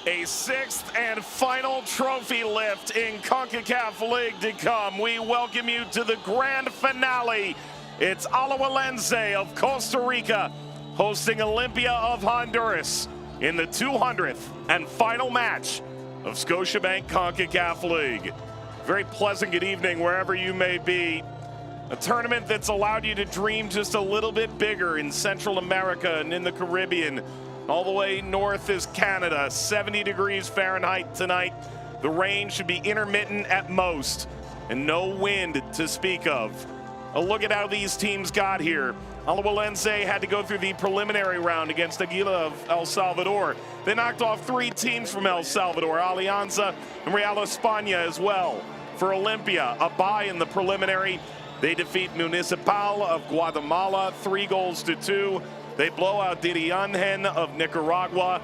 A sixth and final trophy lift in Concacaf League to come. We welcome you to the grand finale. It's Alajuelense of Costa Rica hosting Olimpia of Honduras in the 200th and final match of Scotiabank Concacaf League. Very pleasant good evening wherever you may be. A tournament that's allowed you to dream just a little bit bigger in Central America and in the Caribbean. All the way north is Canada, 70 degrees Fahrenheit tonight. The rain should be intermittent at most, and no wind to speak of. A look at how these teams got here. Alajuelense had to go through the preliminary round against Aguila of El Salvador. They knocked off 3 teams from El Salvador, Alianza and Real España as well. For Olimpia, a bye in the preliminary. They defeat Municipal of Guatemala 3-2. They blow out Diriangen of Nicaragua,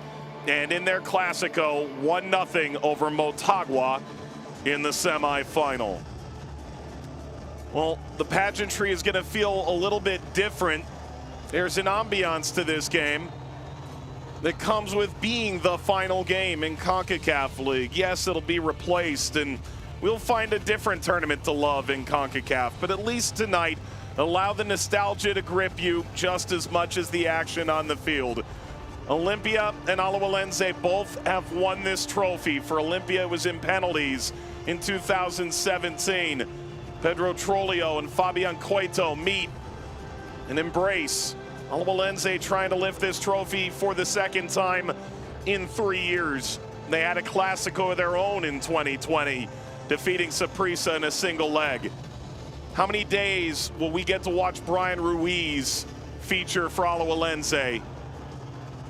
and in their Clásico, 1-0 over Motagua in the semifinal. Well, the pageantry is going to feel a little bit different. There's an ambiance to this game that comes with being the final game in CONCACAF League. Yes, it'll be replaced, and we'll find a different tournament to love in CONCACAF, but at least tonight, allow the nostalgia to grip you just as much as the action on the field. Olimpia and Alajuelense both have won this trophy. For Olimpia, it was in penalties in 2017. Pedro Trollio and Fabian Coito meet and embrace. Alajuelense trying to lift this trophy for the second time in 3 years. They had a Clásico of their own in 2020, defeating Saprissa in a single leg. How many days will we get to watch Brian Ruiz feature for Alajuelense?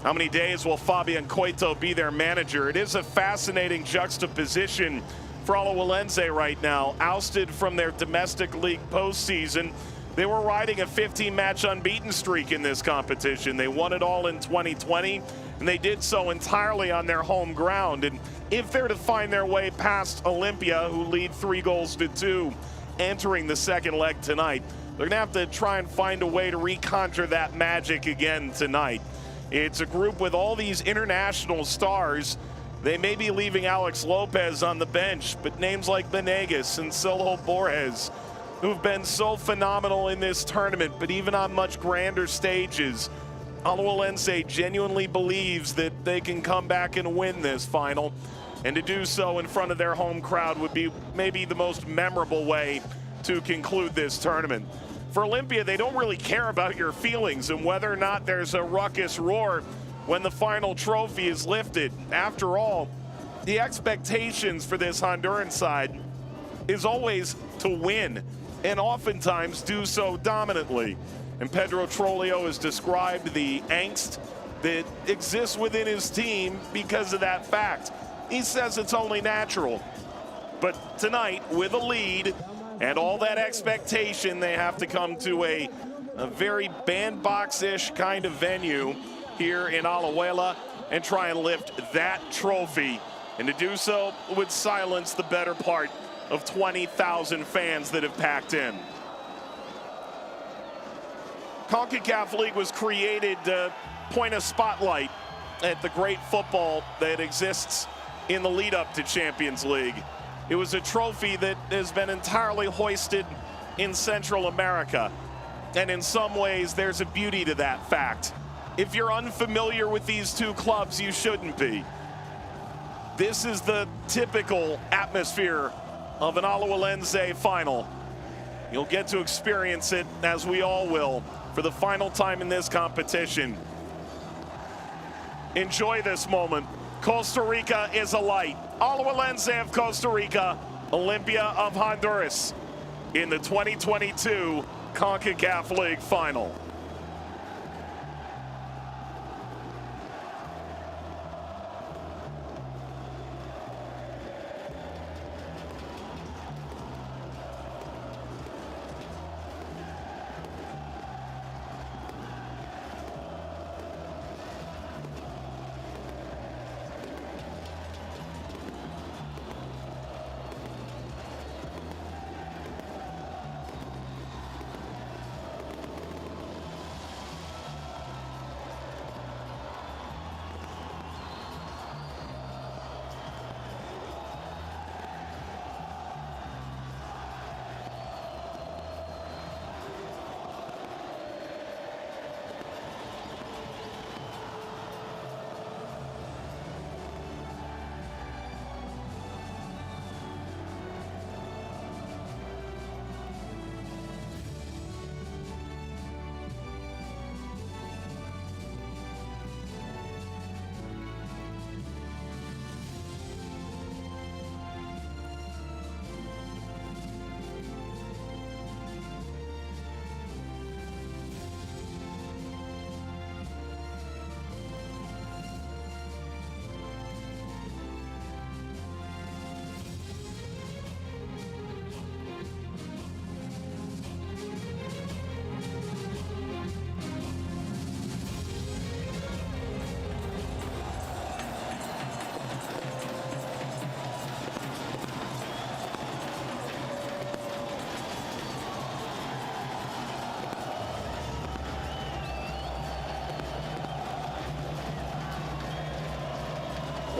How many days will Fabian Coito be their manager? It is a fascinating juxtaposition for Alajuelense right now. Ousted from their domestic league postseason, they were riding a 15-match unbeaten streak in this competition. They won it all in 2020, and they did so entirely on their home ground. And if they're to find their way past Olimpia, who lead 3-2, entering the second leg tonight, they're gonna have to try and find a way to reconjure that magic again tonight. It's a group with all these international stars. They may be leaving Alex Lopez on the bench, but names like Benegas and Silo Borges, who've been so phenomenal in this tournament, but even on much grander stages, Alajuelense genuinely believes that they can come back and win this final. And to do so in front of their home crowd would be maybe the most memorable way to conclude this tournament. For Olimpia, they don't really care about your feelings and whether or not there's a ruckus roar when the final trophy is lifted. After all, the expectations for this Honduran side is always to win, and oftentimes do so dominantly. And Pedro Trollio has described the angst that exists within his team because of that fact. He says it's only natural. But tonight, with a lead and all that expectation, they have to come to a very bandbox-ish kind of venue here in Alajuela and try and lift that trophy. And to do so would silence the better part of 20,000 fans that have packed in. CONCACAF League was created to point a spotlight at the great football that exists in the lead up to Champions League. It was a trophy that has been entirely hoisted in Central America. And in some ways, there's a beauty to that fact. If you're unfamiliar with these two clubs, you shouldn't be. This is the typical atmosphere of an Alajuelense final. You'll get to experience it, as we all will, for the final time in this competition. Enjoy this moment. Costa Rica is alight. Alajuelense of Costa Rica, Olimpia of Honduras in the 2022 CONCACAF League final.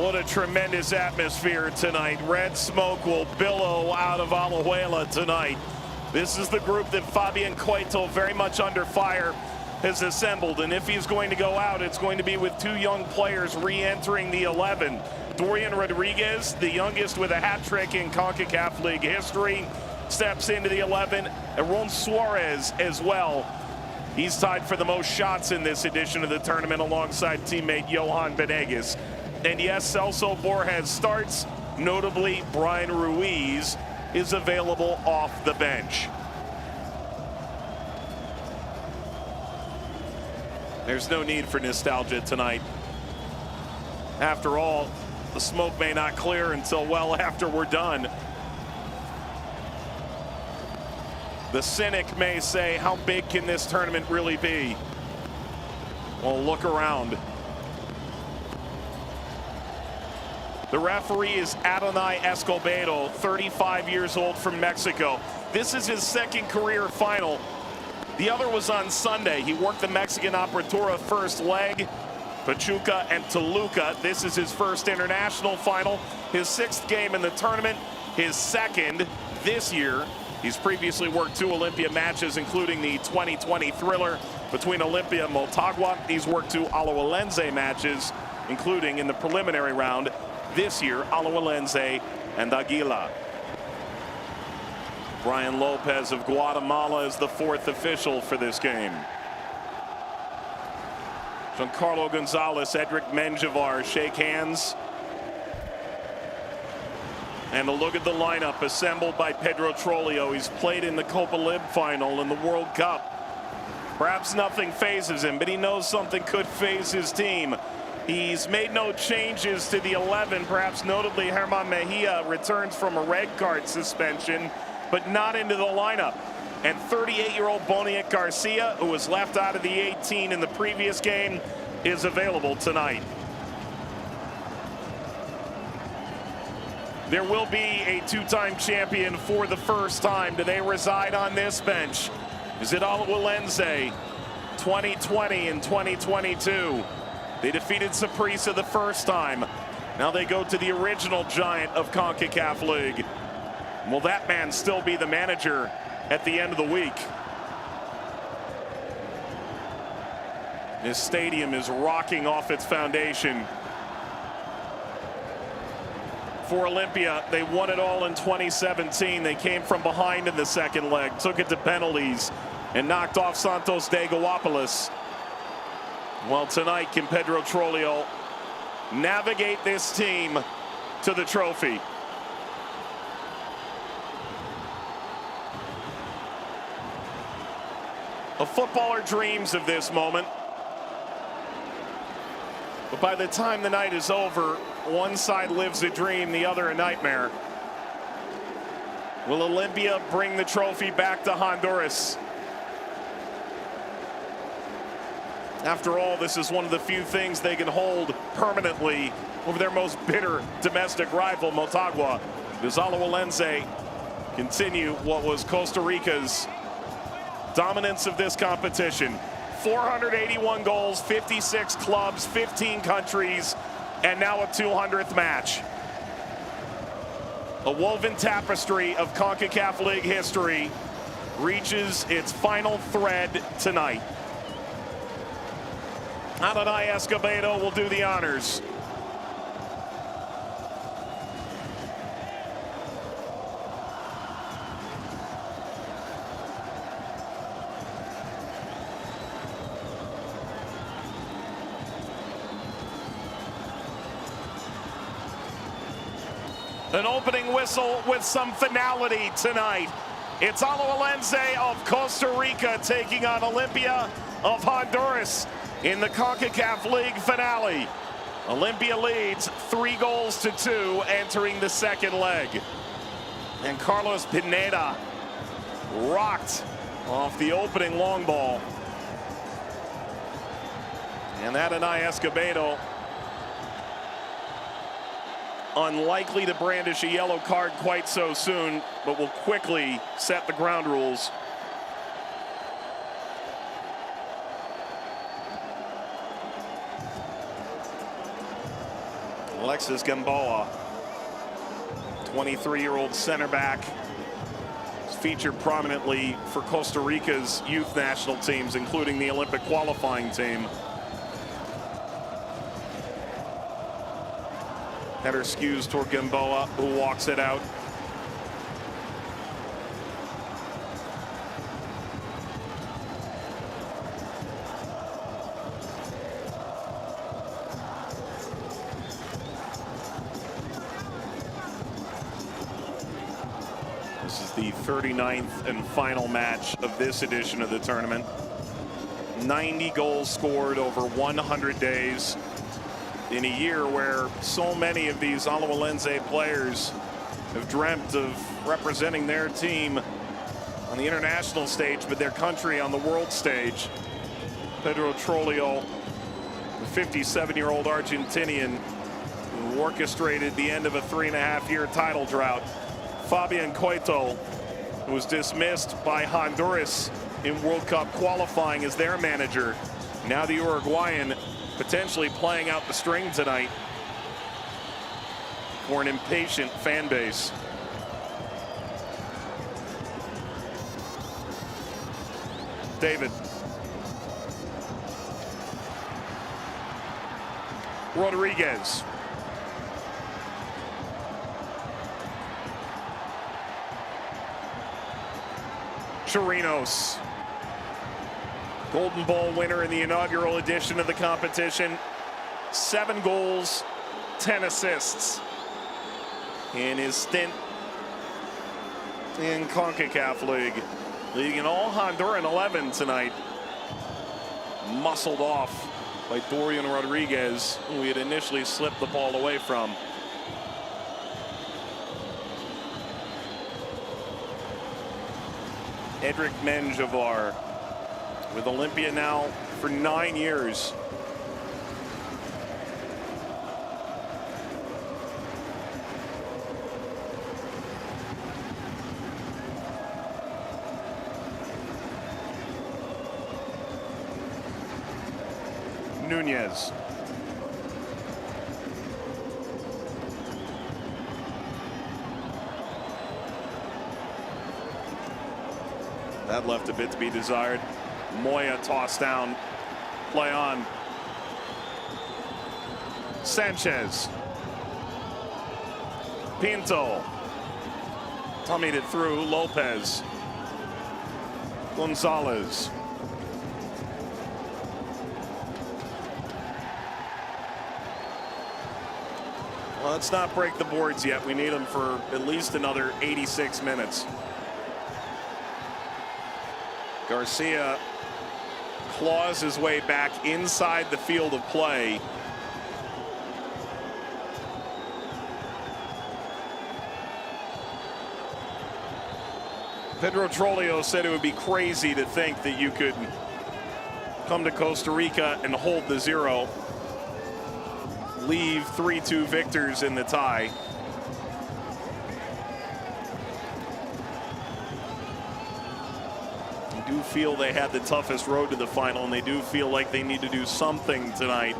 What a tremendous atmosphere tonight. Red smoke will billow out of Alajuelense tonight. This is the group that Fabian Coito, very much under fire, has assembled. And if he's going to go out, it's going to be with two young players re-entering the 11. Dorian Rodriguez, the youngest with a hat trick in CONCACAF League history, steps into the 11. Aaron Suarez as well. He's tied for the most shots in this edition of the tournament alongside teammate Johan Venegas. And yes, Celso Borges starts. Notably, Brian Ruiz is available off the bench. There's no need for nostalgia tonight. After all, the smoke may not clear until well after we're done. The cynic may say, how big can this tournament really be? Well, look around. The referee is Adonai Escobedo, 35 years old, from Mexico. This is his second career final. The other was on Sunday. He worked the Mexican Apertura first leg, Pachuca and Toluca. This is his first international final, his sixth game in the tournament, his second this year. He's previously worked 2 Olimpia matches, including the 2020 thriller between Olimpia and Motagua. He's worked 2 Alajuelense matches, including in the preliminary round this year, Alajuelense and Aguila. Brian Lopez of Guatemala is the 4th official for this game. Giancarlo Gonzalez, Edric Menjivar shake hands. And a look at the lineup assembled by Pedro Trollio. He's played in the Copa Lib final in the World Cup. Perhaps nothing phases him, but he knows something could phase his team. He's made no changes to the 11. Perhaps notably, Germán Mejia returns from a red card suspension, but not into the lineup. And 38-year-old Boniek Garcia, who was left out of the 18 in the previous game, is available tonight. There will be a 2-time champion for the first time. Do they reside on this bench? Is it Alajuelense 2020 and 2022? They defeated Saprissa the first time. Now they go to the original giant of CONCACAF League. Will that man still be the manager at the end of the week? This stadium is rocking off its foundation. For Olimpia, they won it all in 2017. They came from behind in the second leg, took it to penalties, and knocked off Santos de Guapolis. Well, tonight, can Pedro Trollio navigate this team to the trophy? A footballer dreams of this moment. But by the time the night is over, one side lives a dream, the other a nightmare. Will Olimpia bring the trophy back to Honduras? After all, this is one of the few things they can hold permanently over their most bitter domestic rival, Motagua. Does Alajuelense continue what was Costa Rica's dominance of this competition? 481 goals, 56 clubs, 15 countries, and now a 200th match. A woven tapestry of CONCACAF League history reaches its final thread tonight. Adonai Escobedo will do the honors. An opening whistle with some finality tonight. It's Alajuelense of Costa Rica taking on Olimpia of Honduras in the CONCACAF League finale. Olimpia leads 3-2 entering the second leg. And Carlos Pineda rocked off the opening long ball. And Adonai Escobedo unlikely to brandish a yellow card quite so soon, but will quickly set the ground rules. Alexis Gamboa, 23-year-old center back, is featured prominently for Costa Rica's youth national teams, including the Olympic qualifying team. Header skews toward Gamboa, who walks it out. This is the 39th and final match of this edition of the tournament. 90 goals scored over 100 days in a year where so many of these Alajuelense players have dreamt of representing their team on the international stage, but their country on the world stage. Pedro Trollio, the 57-year-old Argentinian who orchestrated the end of a 3.5-year title drought. Fabian Coito, who was dismissed by Honduras in World Cup qualifying as their manager. Now the Uruguayan potentially playing out the string tonight for an impatient fan base. David. Rodriguez. Chirinos. Golden Ball winner in the inaugural edition of the competition. 7 goals, 10 assists in his stint in Concacaf League. Leading an all Honduran 11 tonight. Muscled off by Dorian Rodriguez, who we had initially slipped the ball away from. Edric Menjivar with Olimpia now for 9 years. Nunez. That left a bit to be desired. Moya tossed down, play on. Sanchez. Pinto. Tummied it through. Lopez. Gonzalez. Well, let's not break the boards yet. We need them for at least another 86 minutes. Garcia claws his way back inside the field of play. Pedro Trollio said it would be crazy to think that you could come to Costa Rica and hold the 0, leave 3-2 victors in the tie. I do feel they had the toughest road to the final, and they do feel like they need to do something tonight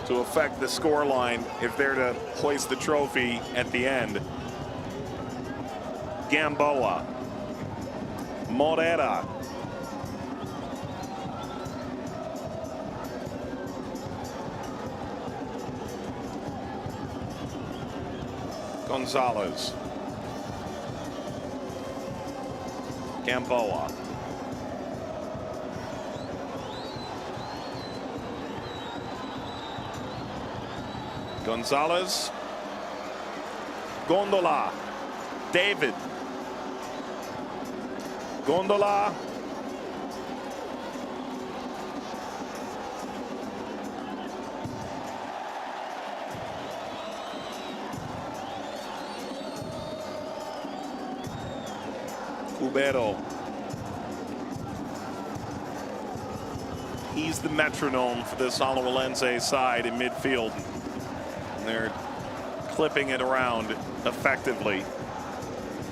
to affect the scoreline if they're to hoist the trophy at the end. Gamboa. Morera. Gonzalez. Gamboa. Gonzalez. Gondola. David. Gondola. Cubero. He's the metronome for this Alajuelense side in midfield. And they're clipping it around effectively.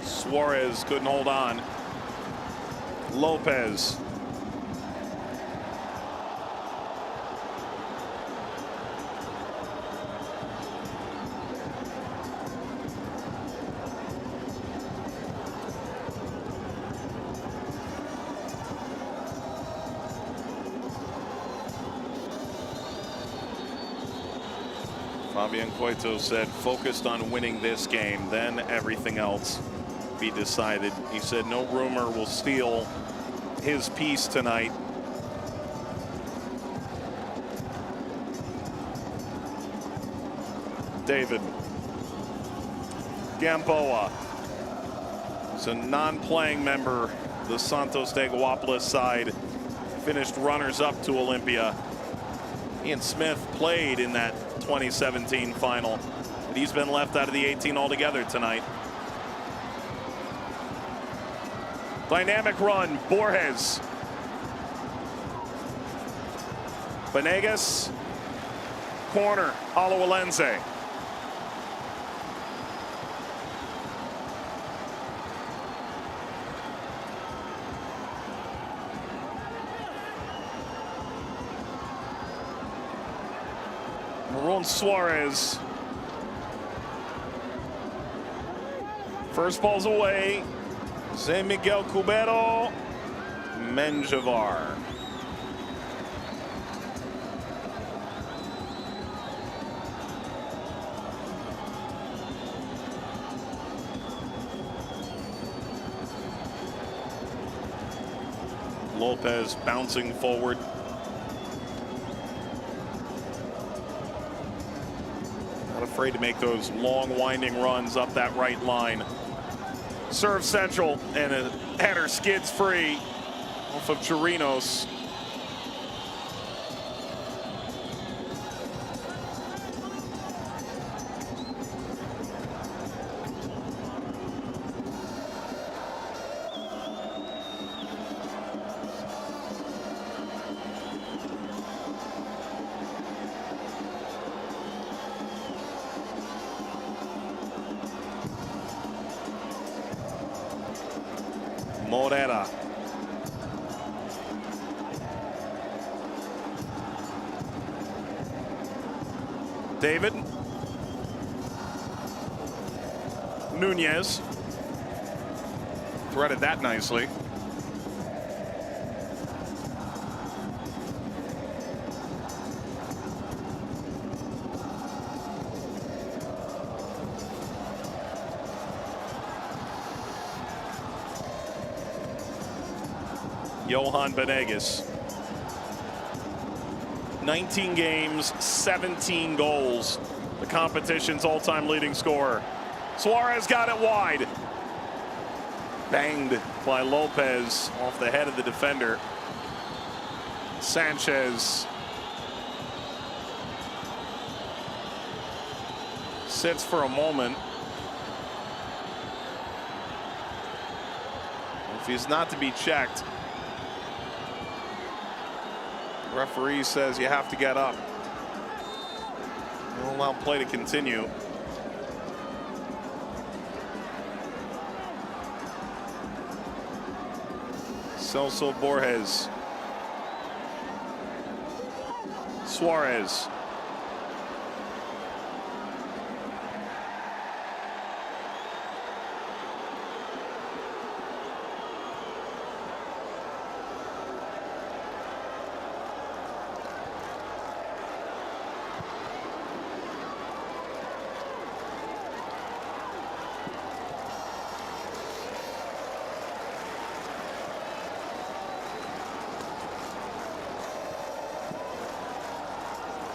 Suarez couldn't hold on. Lopez. Fabian Cueto said, focused on winning this game, then everything else be decided. He said no rumor will steal his piece tonight. David Gamboa is a non-playing member. The Santos de Guapiles side finished runners-up to Olimpia. Ian Smith played in that 2017 final, but he's been left out of the 18 altogether tonight. Dynamic run, Borges. Venegas, corner, Alajuelense. Maron Suarez. First ball's away. Zé Miguel Cubero. Menjivar. Lopez bouncing forward. Not afraid to make those long winding runs up that right line. Serve central, and a header skids free off of Chirinos. Morera. David. Nunez. Threaded that nicely. Johan Venegas. 19 games, 17 goals. The competition's all-time leading scorer. Suarez got it wide. Banged by Lopez off the head of the defender. Sanchez sits for a moment. If he's not to be checked, referee says you have to get up. We'll allow play to continue. Celso Borges. Suarez.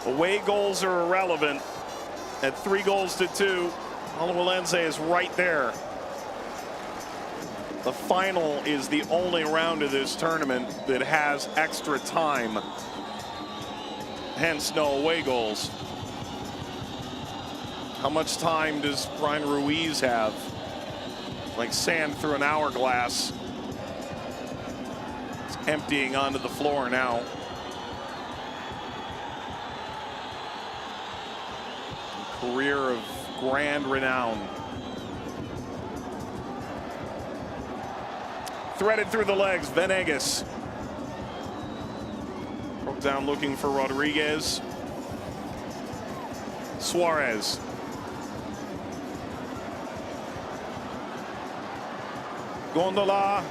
Away goals are irrelevant. At 3-2, Alajuelense is right there. The final is the only round of this tournament that has extra time. Hence, no away goals. How much time does Brian Ruiz have? Like sand through an hourglass. It's emptying onto the floor now. Career of grand renown. Threaded through the legs, Venegas. Broke down looking for Rodriguez. Suarez. Gondola.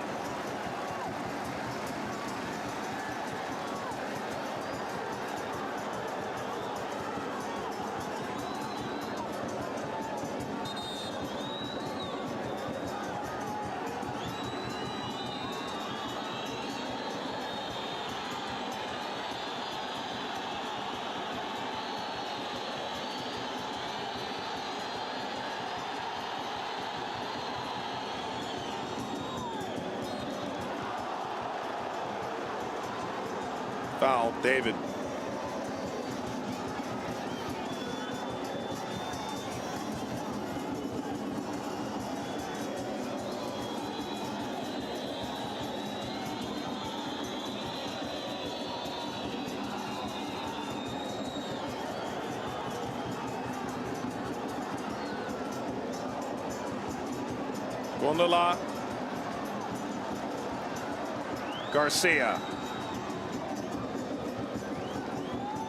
Foul, David. Gondola. Garcia.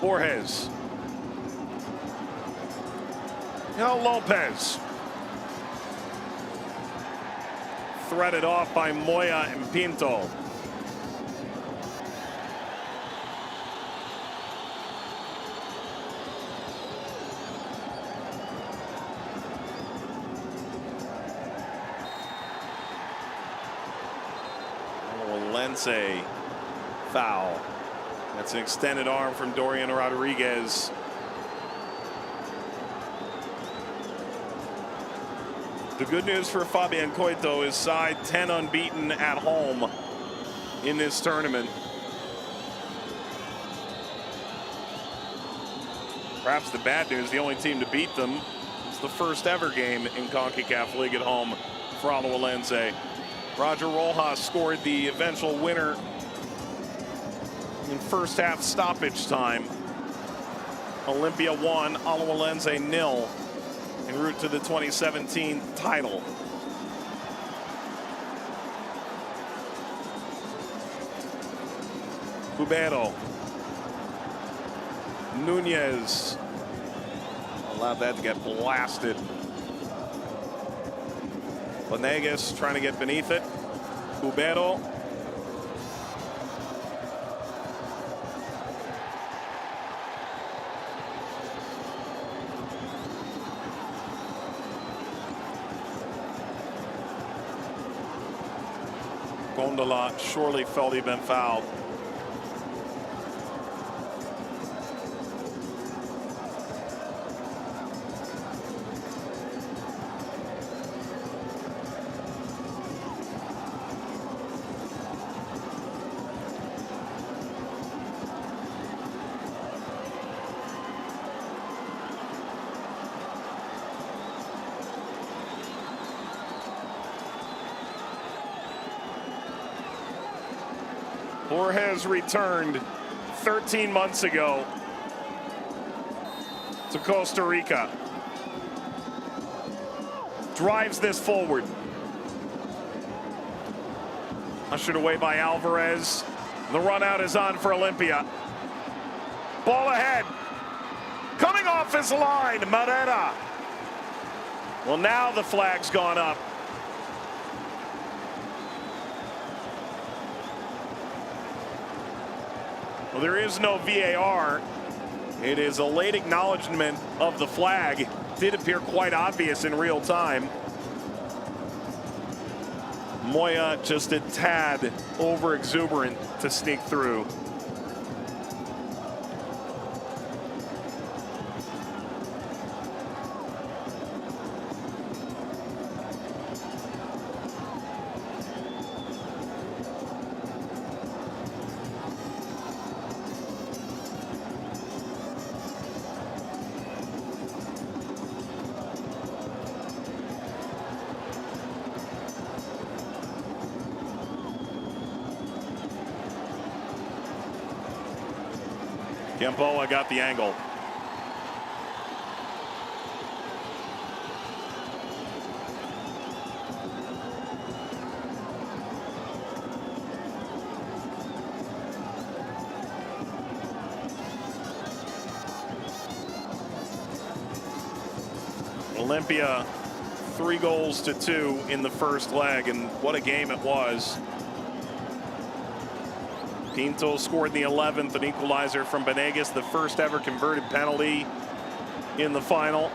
Borges. Now Lopez. Threaded off by Moya and Pinto. Alajuelense foul. That's an extended arm from Dorian Rodriguez. The good news for Fabian Coito is side 10 unbeaten at home in this tournament. Perhaps the bad news, the only team to beat them is the first ever game in CONCACAF League at home for Alajuelense. Roger Rojas scored the eventual winner in first half stoppage time. Olimpia 1, Alajuelense 0, en route to the 2017 title. Cubero. Nunez allowed that to get blasted. Vanegas trying to get beneath it. Cubero. Gondola surely felt he'd been fouled. Borges returned 13 months ago to Costa Rica. Drives this forward. Ushered away by Alvarez. The run out is on for Olimpia. Ball ahead. Coming off his line, Morera. Well, now the flag's gone up. Well, there is no VAR. It is a late acknowledgement of the flag. Did appear quite obvious in real time. Moya just a tad over exuberant to sneak through. Gamboa got the angle. Olimpia 3-2 in the first leg, and what a game it was. Pinto scored in the 11th, an equalizer from Vanegas, the first ever converted penalty in the final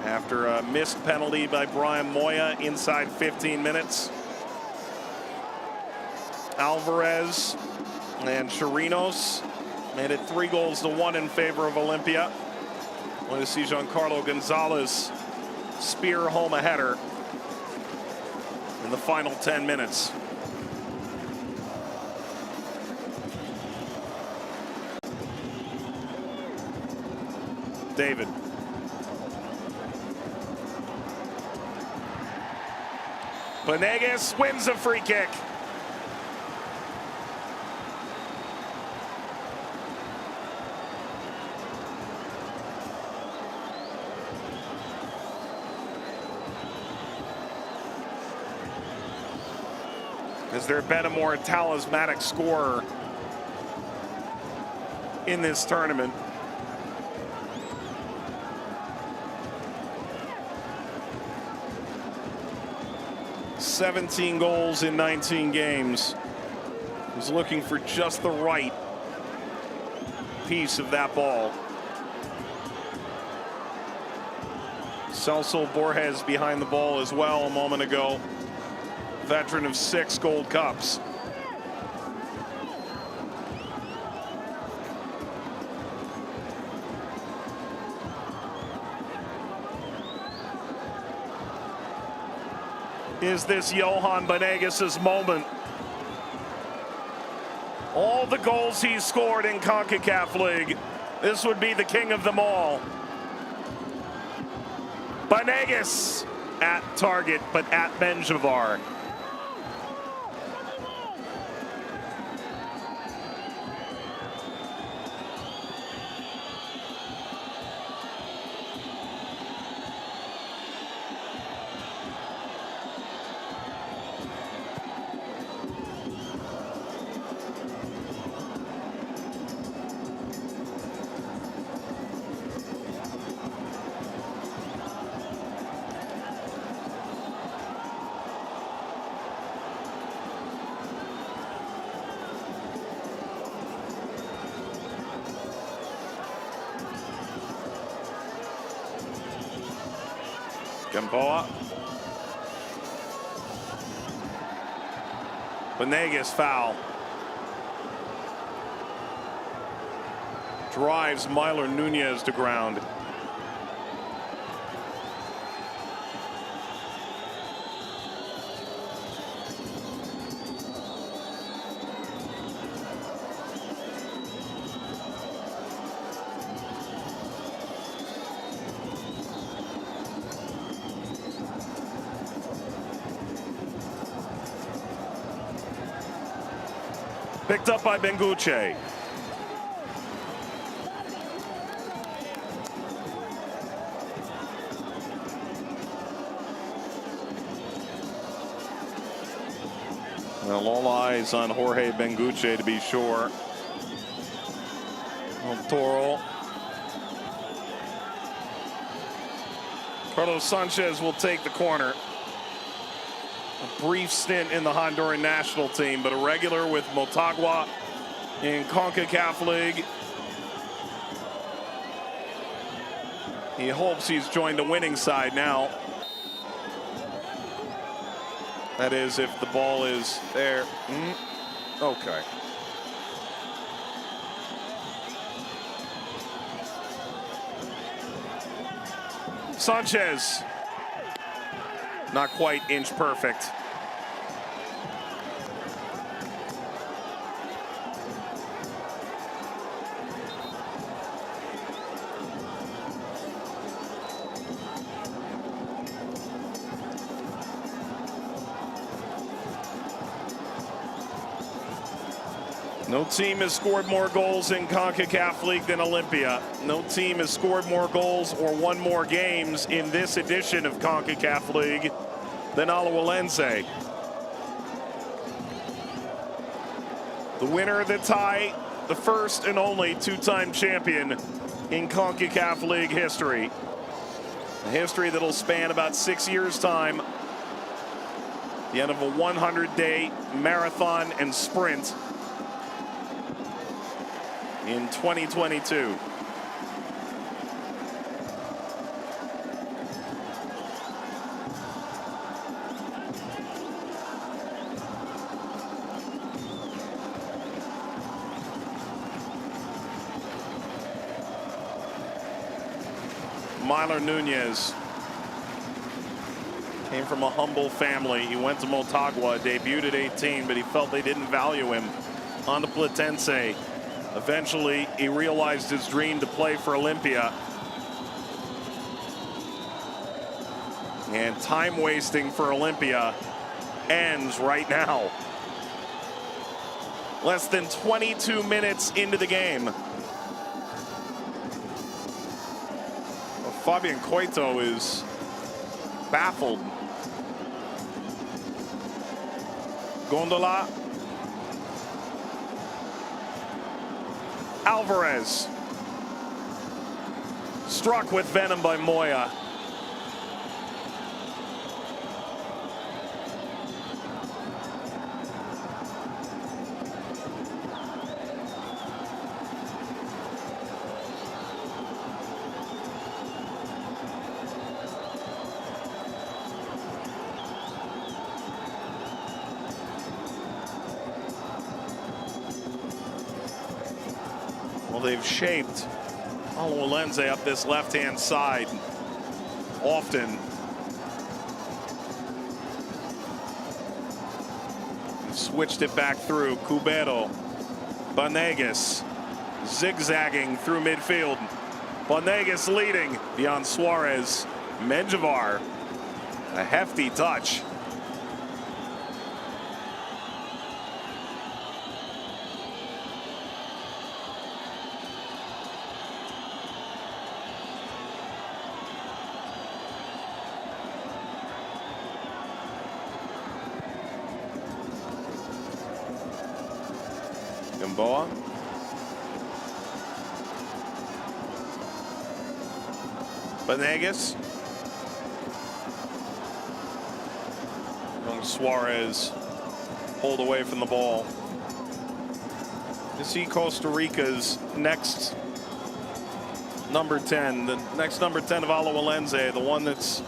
after a missed penalty by Brian Moya inside 15 minutes. Alvarez and Chirinos made it 3-1 in favor of Olimpia. Want to see Giancarlo Gonzalez spear home a header in the final 10 minutes. David. Venegas wins a free kick. Has there been a more talismanic scorer in this tournament? "17 goals in 19 games." He's looking for just the right piece of that ball. Celso Borges behind the ball as well a moment ago. Veteran of 6 Gold Cups. Is this Johan Venegas' moment? All the goals he's scored in CONCACAF League, this would be the king of them all. Venegas at target, but at Benjavar. Gamboa. Venegas foul. Drives Myler Nunez to ground. Picked up by Benguche. Well, all eyes on Jorge Benguche, to be sure. Toro. Carlos Sanchez will take the corner. A brief stint in the Honduran national team, but a regular with Motagua in CONCACAF League. He hopes he's joined a winning side now. That is, if the ball is there. Okay. Sanchez. Not quite inch perfect. No team has scored more goals in CONCACAF League than Olimpia. No team has scored more goals or won more games in this edition of CONCACAF League than Alajuelense. The winner of the tie, the first and only two-time champion in CONCACAF League history. A history that'll span about 6 years' time. The end of a 100-day marathon and sprint in 2022. Myler Nunez came from a humble family. He went to Motagua, debuted at 18, but he felt they didn't value him on the Platense. Eventually, he realized his dream to play for Olimpia And time wasting for Olimpia ends right now. Less than 22 minutes into the game. Well, Fabian Coito is baffled. Gondola. Alvarez. Struck with venom by Moya. Well, they've shaped Alajuelense up this left-hand side often. Switched it back through. Cubero. Banegas zigzagging through midfield. Banegas leading beyond Suarez. Menjivar. A hefty touch. Gamboa. Banegas. Young Suarez pulled away from the ball. You see Costa Rica's next number 10, the next number 10 of Alajuelense, the one that's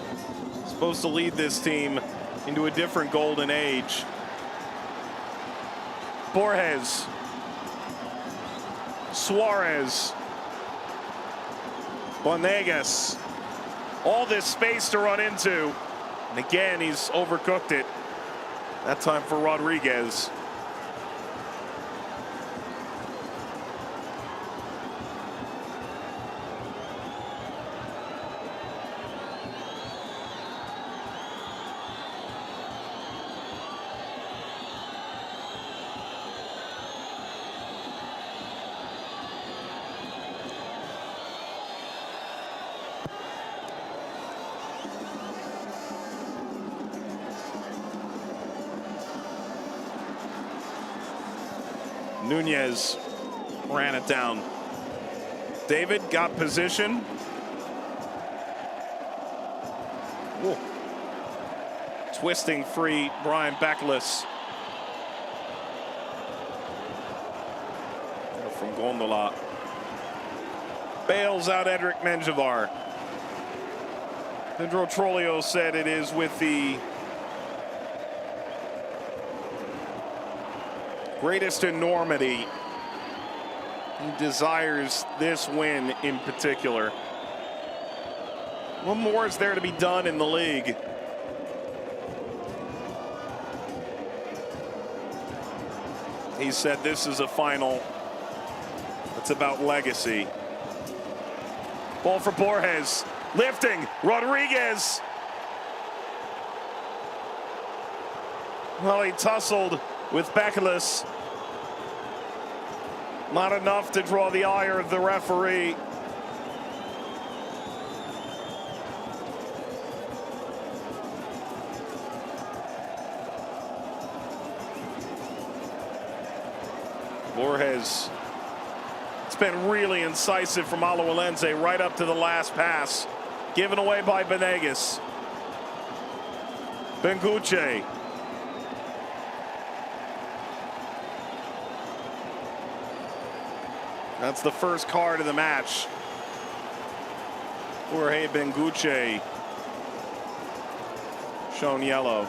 supposed to lead this team into a different golden age. Borges. Suarez. Banegas. All this space to run into. And again, he's overcooked it. That time for Rodriguez. Nunez ran it down. David got position. Whoa. Twisting free, Brian Beckless. From Gondola. Bails out Edric Menjivar. Pedro Trollio said it is with the greatest enormity. He desires this win in particular. What more is there to be done in the league? He said this is a final. It's about legacy. Ball for Borges. Lifting. Rodriguez. Well, he tussled with Beckless. Not enough to draw the ire of the referee. Borges. It's been really incisive from Alajuelense right up to the last pass. Given away by Banegas. Benguche. That's the first card of the match. Jorge Benguche shown yellow.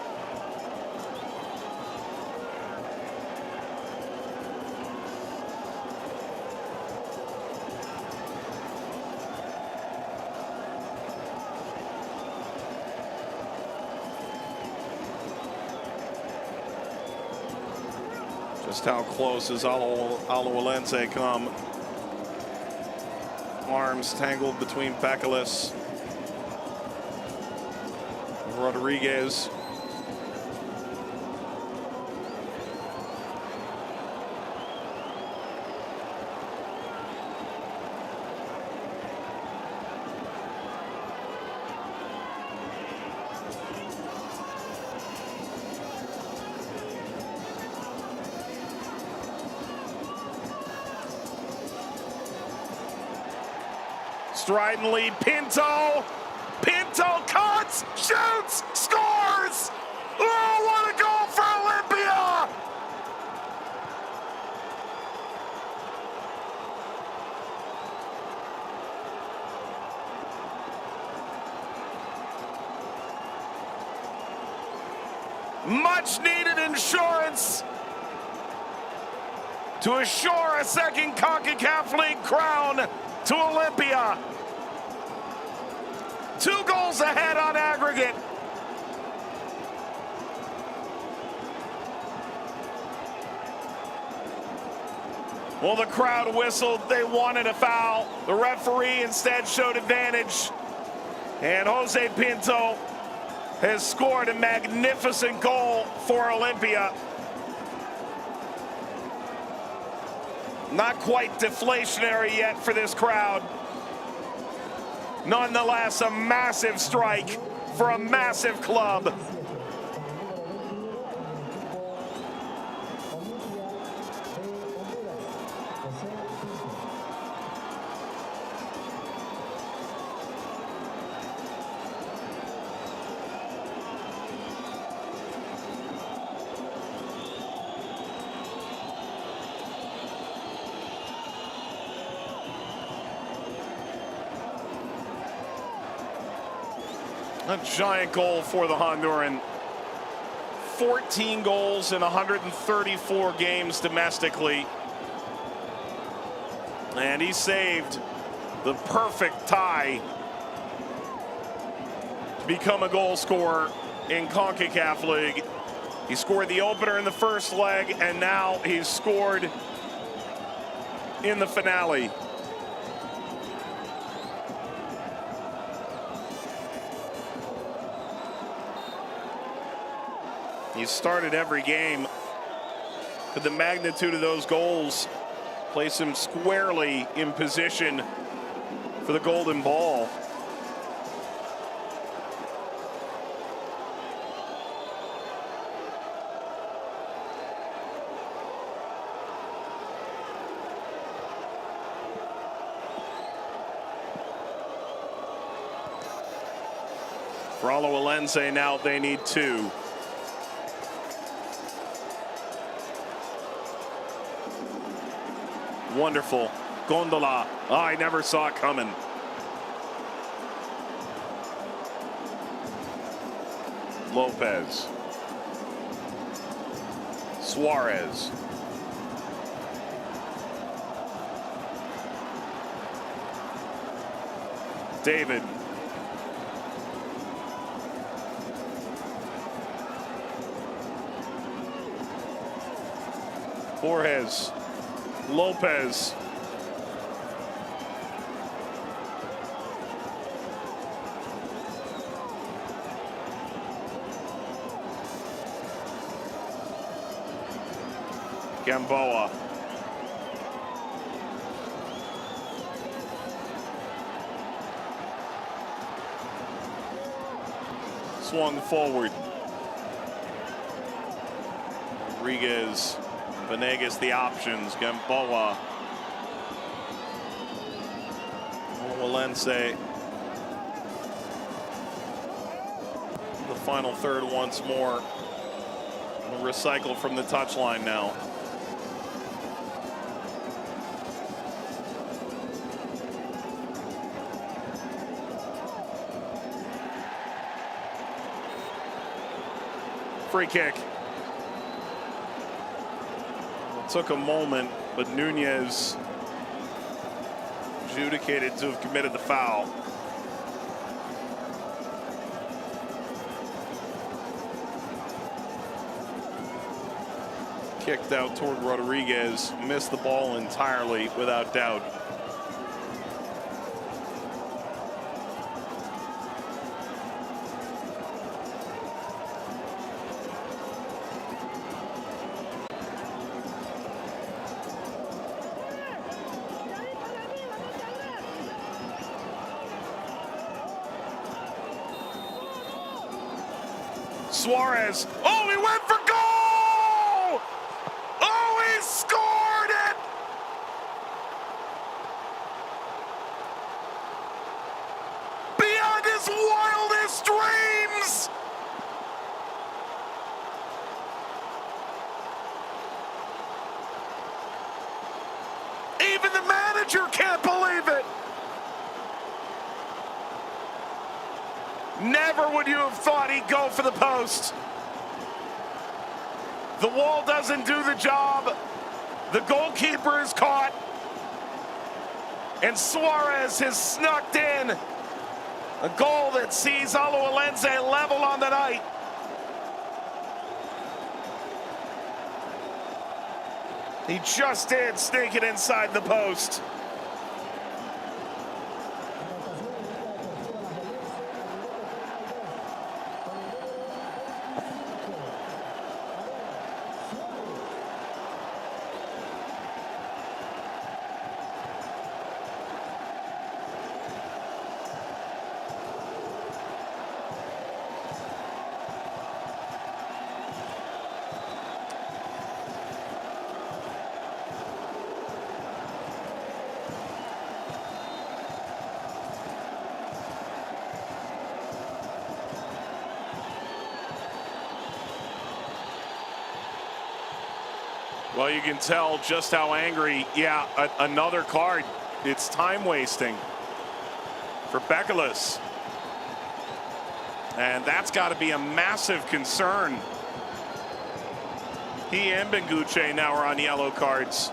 Just how close has Alajuelense come? Arms tangled between Beckless Rodriguez. Stridently, Pinto cuts, shoots, scores! Oh, what a goal for Olimpia! Much needed insurance to assure a second Concacaf League crown to Olimpia. 2 goals ahead on aggregate. Well, the crowd whistled. They wanted a foul. The referee instead showed advantage. And Jose Pinto has scored a magnificent goal for Olimpia. Not quite deflationary yet for this crowd. Nonetheless, a massive strike for a massive club. A giant goal for the Honduran. 14 goals in 134 games domestically. And he saved the perfect tie to become a goal scorer in CONCACAF League. He scored the opener in the first leg, and now he's scored in the finale. He's started every game, but the magnitude of those goals place him squarely in position for the golden ball. For Alajuelense now, they need 2. Wonderful. Gondola. Oh, I never saw it coming. Lopez. Suarez. David. Borges. Lopez. Gamboa. Swung forward. Rodriguez. Venegas the options. Gamboa. Alajuelense. The final third once more. Recycle from the touchline now. Free kick. It took a moment, but Nunez adjudicated to have committed the foul. Kicked out toward Rodriguez, missed the ball entirely without doubt. Suarez. Oh, he went for goal! Oh, he scored it! Beyond his wildest dreams! Even the manager can't believe it! Never would you have thought he'd go for the post. The wall doesn't do the job. The goalkeeper is caught. And Suarez has snuck in a goal that sees Alajuelense level on the night. He just did sneak it inside the post. Well, you can tell just how angry. Yeah, another card. It's time wasting for Beckelis. And that's got to be a massive concern. He and Benguche now are on yellow cards.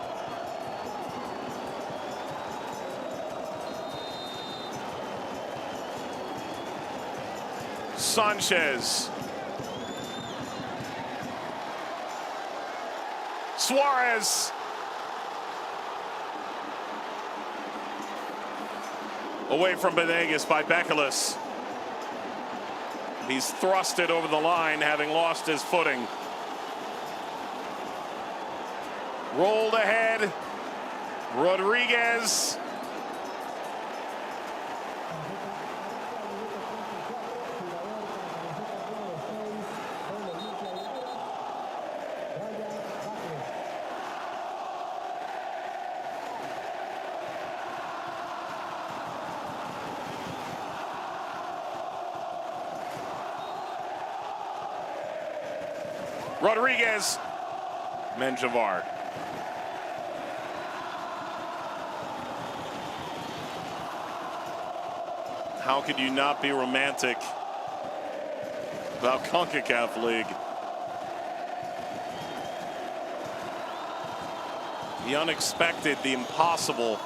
Sanchez. Suarez. Away from Benegas by Beckelis. He's thrusted over the line, having lost his footing. Rolled ahead. Rodriguez. Rodriguez. Menjivar. How could you not be romantic about Concacaf League? The unexpected, the impossible.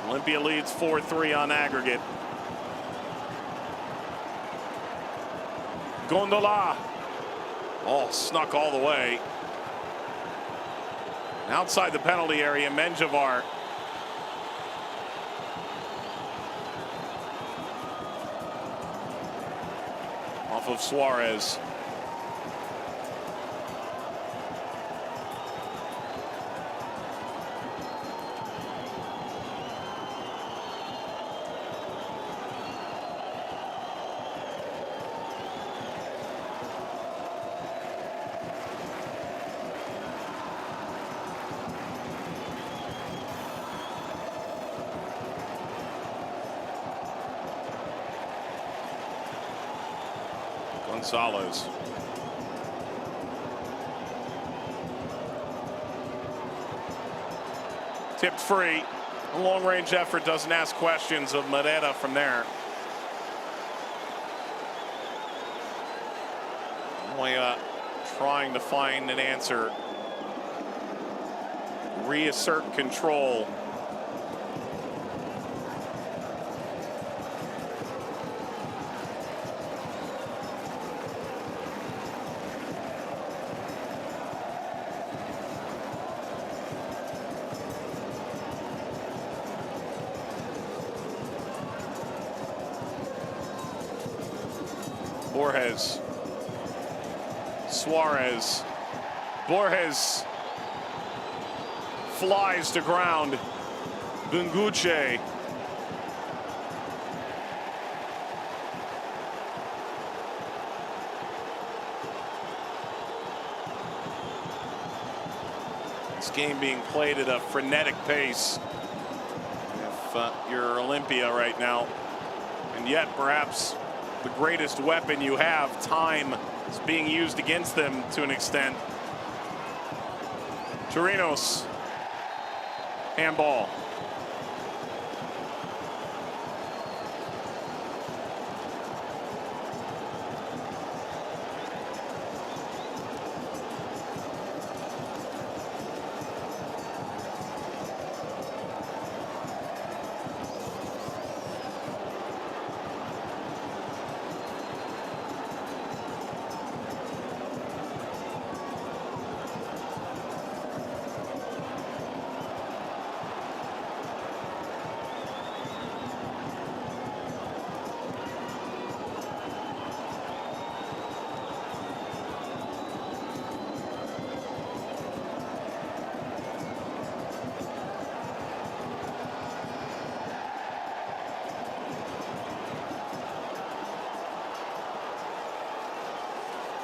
Olimpia leads 4-3 on aggregate. Gondola. Oh, snuck all the way. Outside the penalty area, Menjivar. Off of Suarez. Gonzalez. Tipped free. A long-range effort doesn't ask questions of Morera from there. Moya trying to find an answer. Reassert control. Borges. Suarez. Borges flies to ground. Bunguche. This game being played at a frenetic pace. If you're Olimpia right now, and yet perhaps the greatest weapon you have, time, is being used against them to an extent. Chirinos, handball.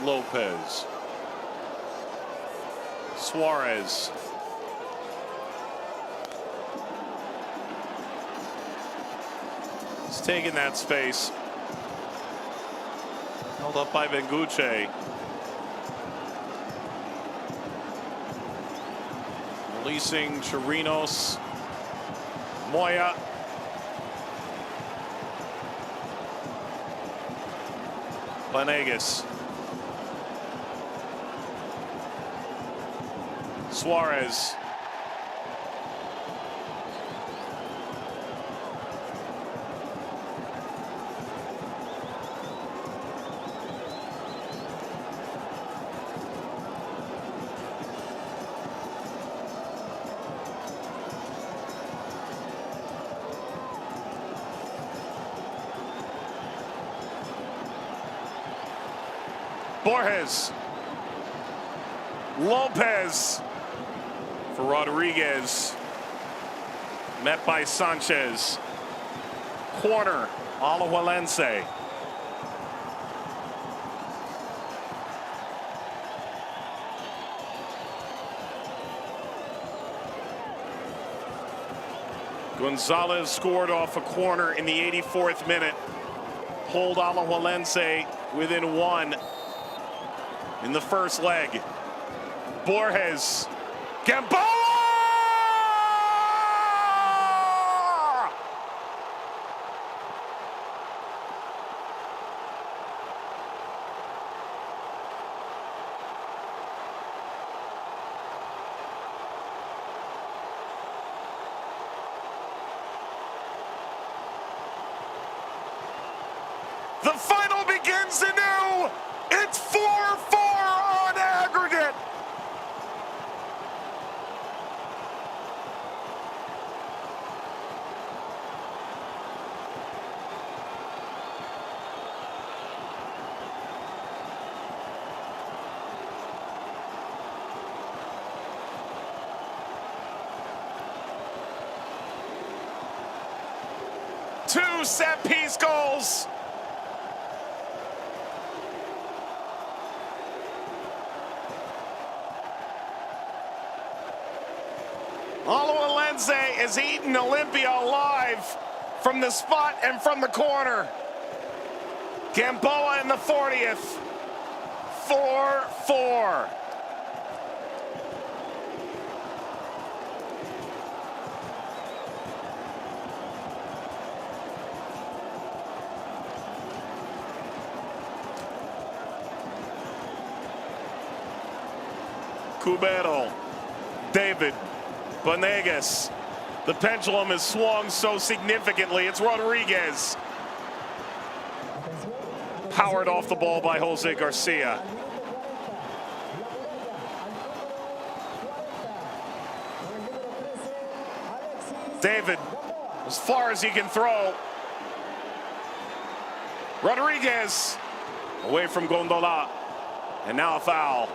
Lopez. Suarez. He's taking that space. Held up by Bunguche. Releasing Chirinos. Moya. Vanegas. Suarez. Borges. Lopez. For Rodriguez. Met by Sanchez. Corner. Alajuelense. Gonzalez scored off a corner in the 84th minute. Pulled Alajuelense within one in the first leg. Borges. Gamboa! The final begins anew. It's 4-4 on aggregate. Two set-piece goals. Alajuelense is eating Olimpia alive from the spot and from the corner. Gamboa in the 40th. 4-4. Cubero. David. Vanegas. The pendulum has swung so significantly. It's Rodriguez. Powered off the ball by Jose Garcia. David, as far as he can throw. Rodriguez away from Gondola. And now a foul.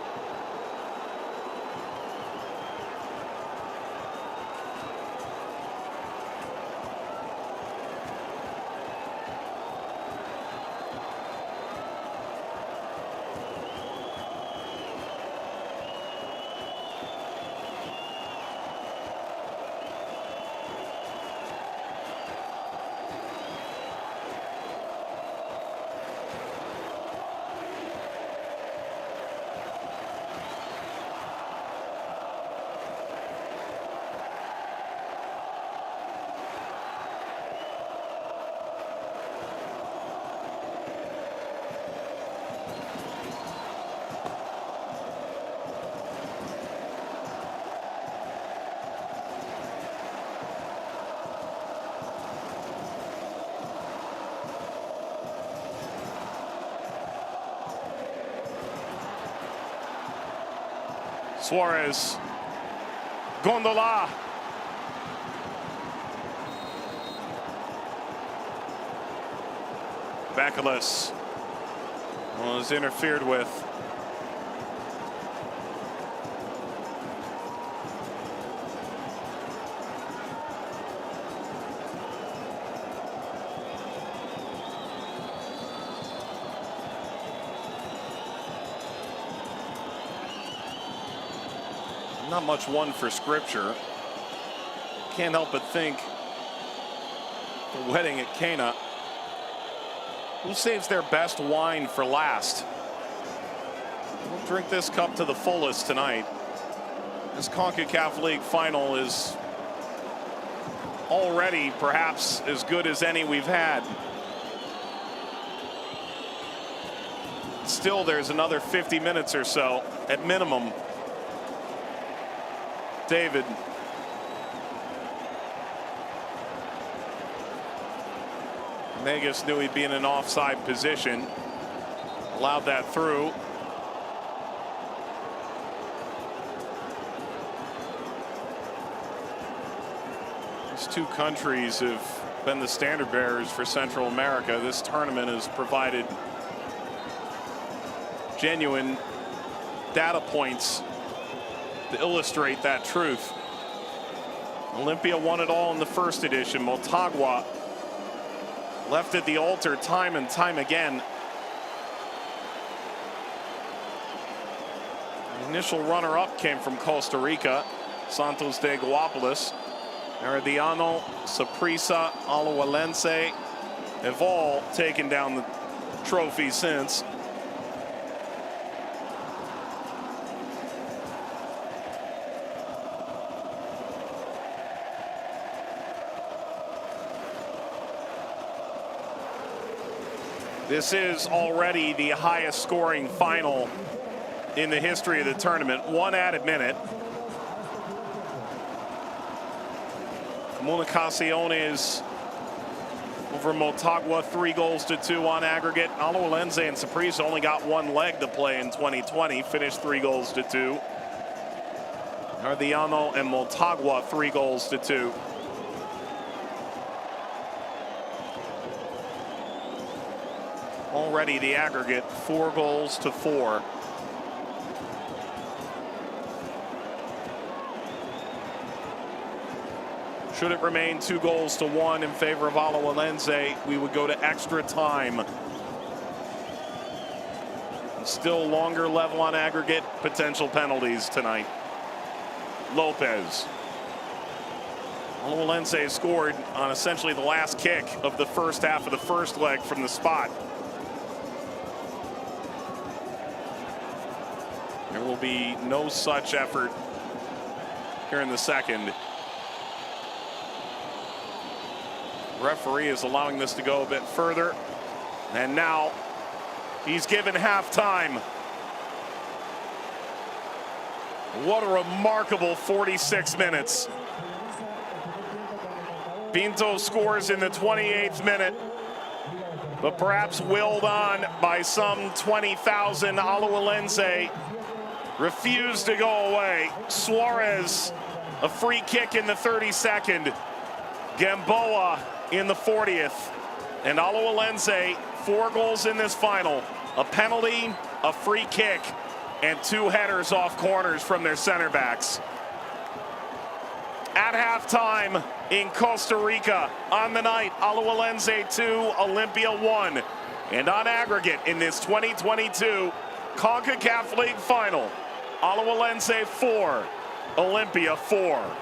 Suarez. Gondola. Bacalus was interfered with. Not much one for scripture. Can't help but think the wedding at Cana. Who saves their best wine for last? We'll drink this cup to the fullest tonight. This CONCACAF League final is already perhaps as good as any we've had. Still, there's another 50 minutes or so at minimum. David. Negus knew he'd be in an offside position. Allowed that through. These two countries have been the standard bearers for Central America. This tournament has provided genuine data points to illustrate that truth. Olimpia won it all in the first edition. Motagua left at the altar time and time again. The initial runner-up came from Costa Rica, Santos de Guapolis. Herediano, Saprissa, Alajuelense have all taken down the trophy since. This is already the highest scoring final in the history of the tournament. One added minute. Comunicaciones over Motagua, 3-2 on aggregate. Alajuelense and Saprissa only got one leg to play in 2020, finished 3-2. Herediano and Motagua, 3-2. Already the aggregate 4-4. Should it remain 2-1 in favor of Alajuelense, we would go to extra time. Still longer level on aggregate, potential penalties tonight. Lopez. Alajuelense scored on essentially the last kick of the first half of the first leg from the spot. There will be no such effort here in the second. Referee is allowing this to go a bit further. And now he's given halftime. What a remarkable 46 minutes. Pinto scores in the 28th minute, but perhaps willed on by some 20,000. Alajuelense refused to go away. Suarez, a free kick in the 32nd. Gamboa in the 40th. And Alajuelense, 4 goals in this final. A penalty, a free kick, and 2 headers off corners from their center backs. At halftime in Costa Rica on the night, Alajuelense 2, Olimpia 1. And on aggregate in this 2022 CONCACAF League final, Alajuelense 4, Olimpia 4.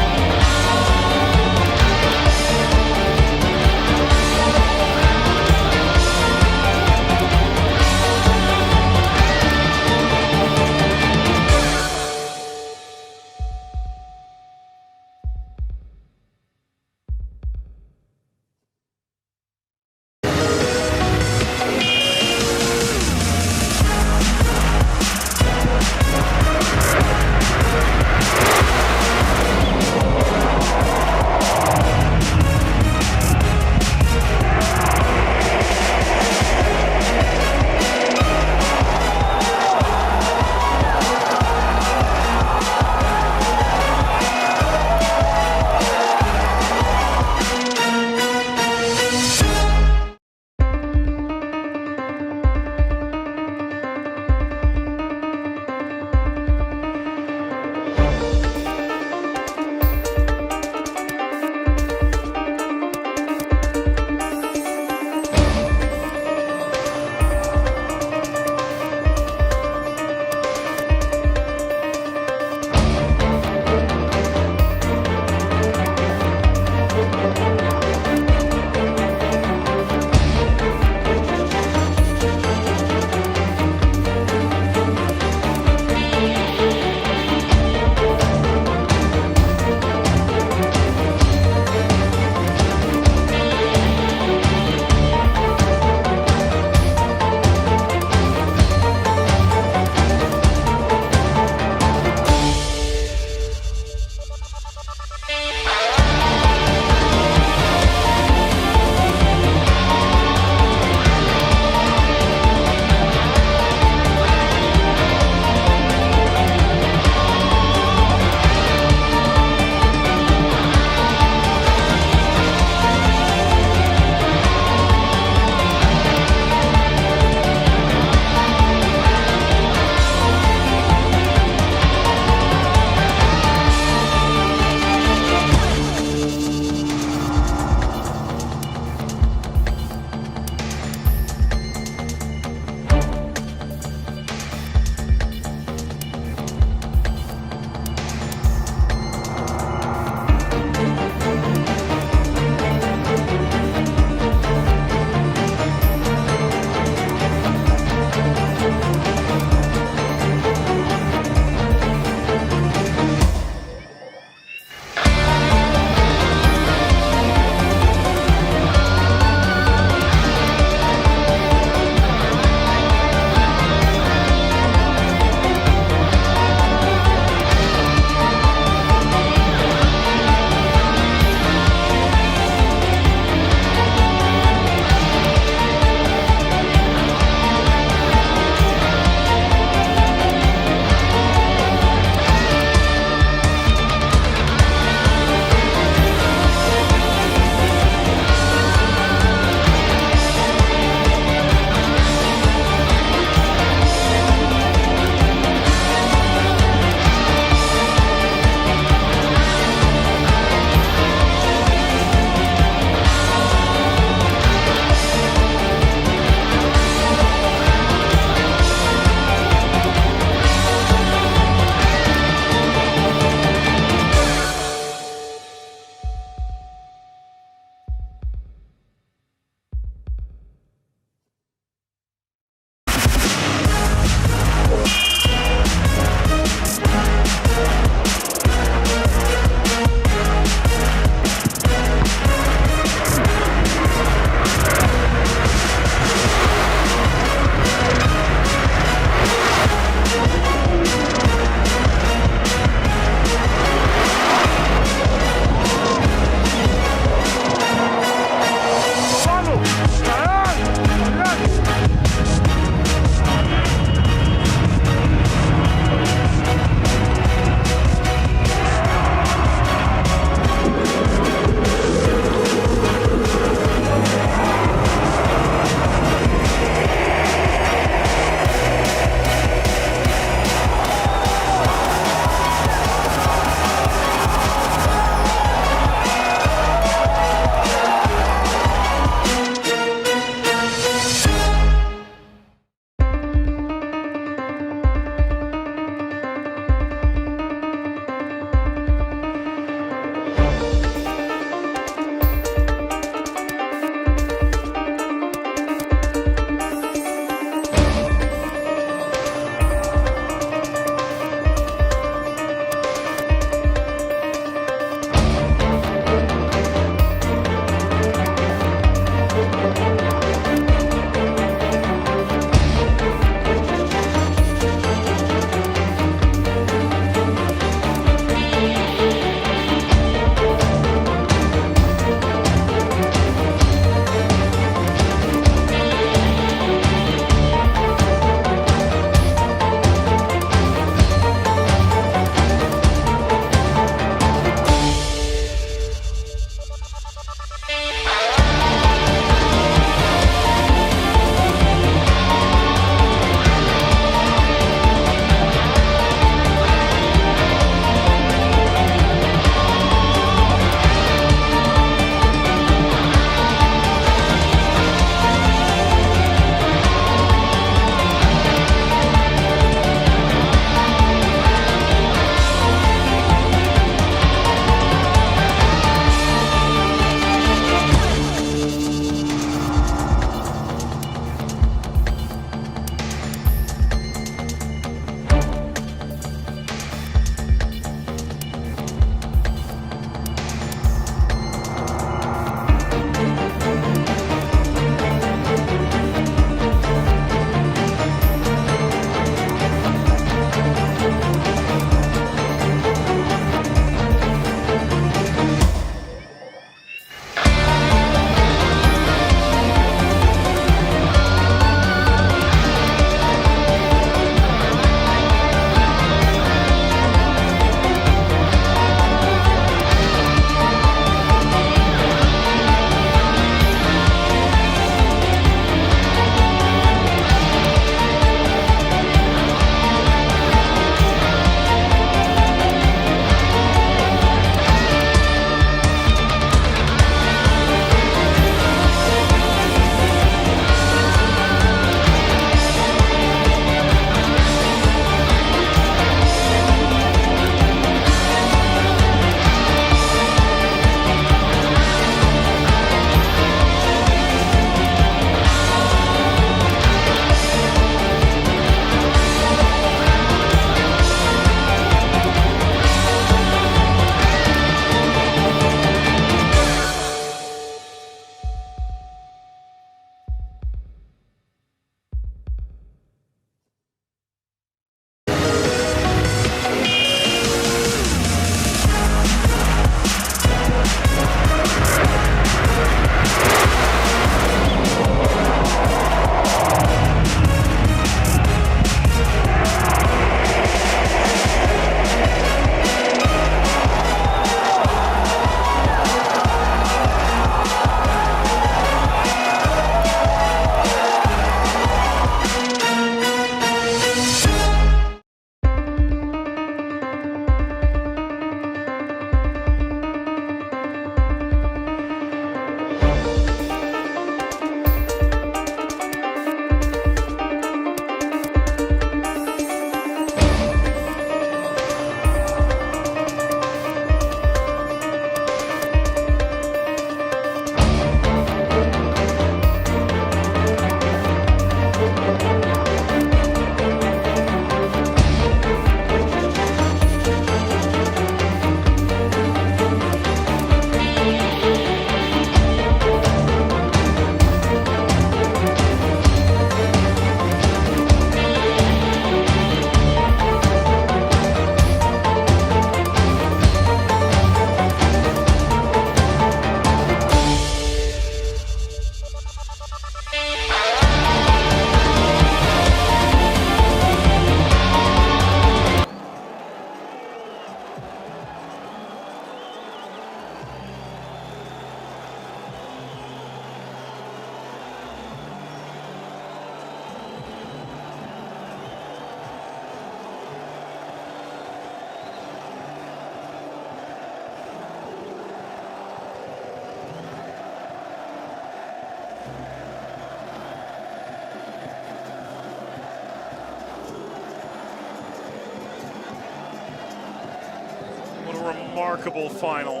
remarkable final.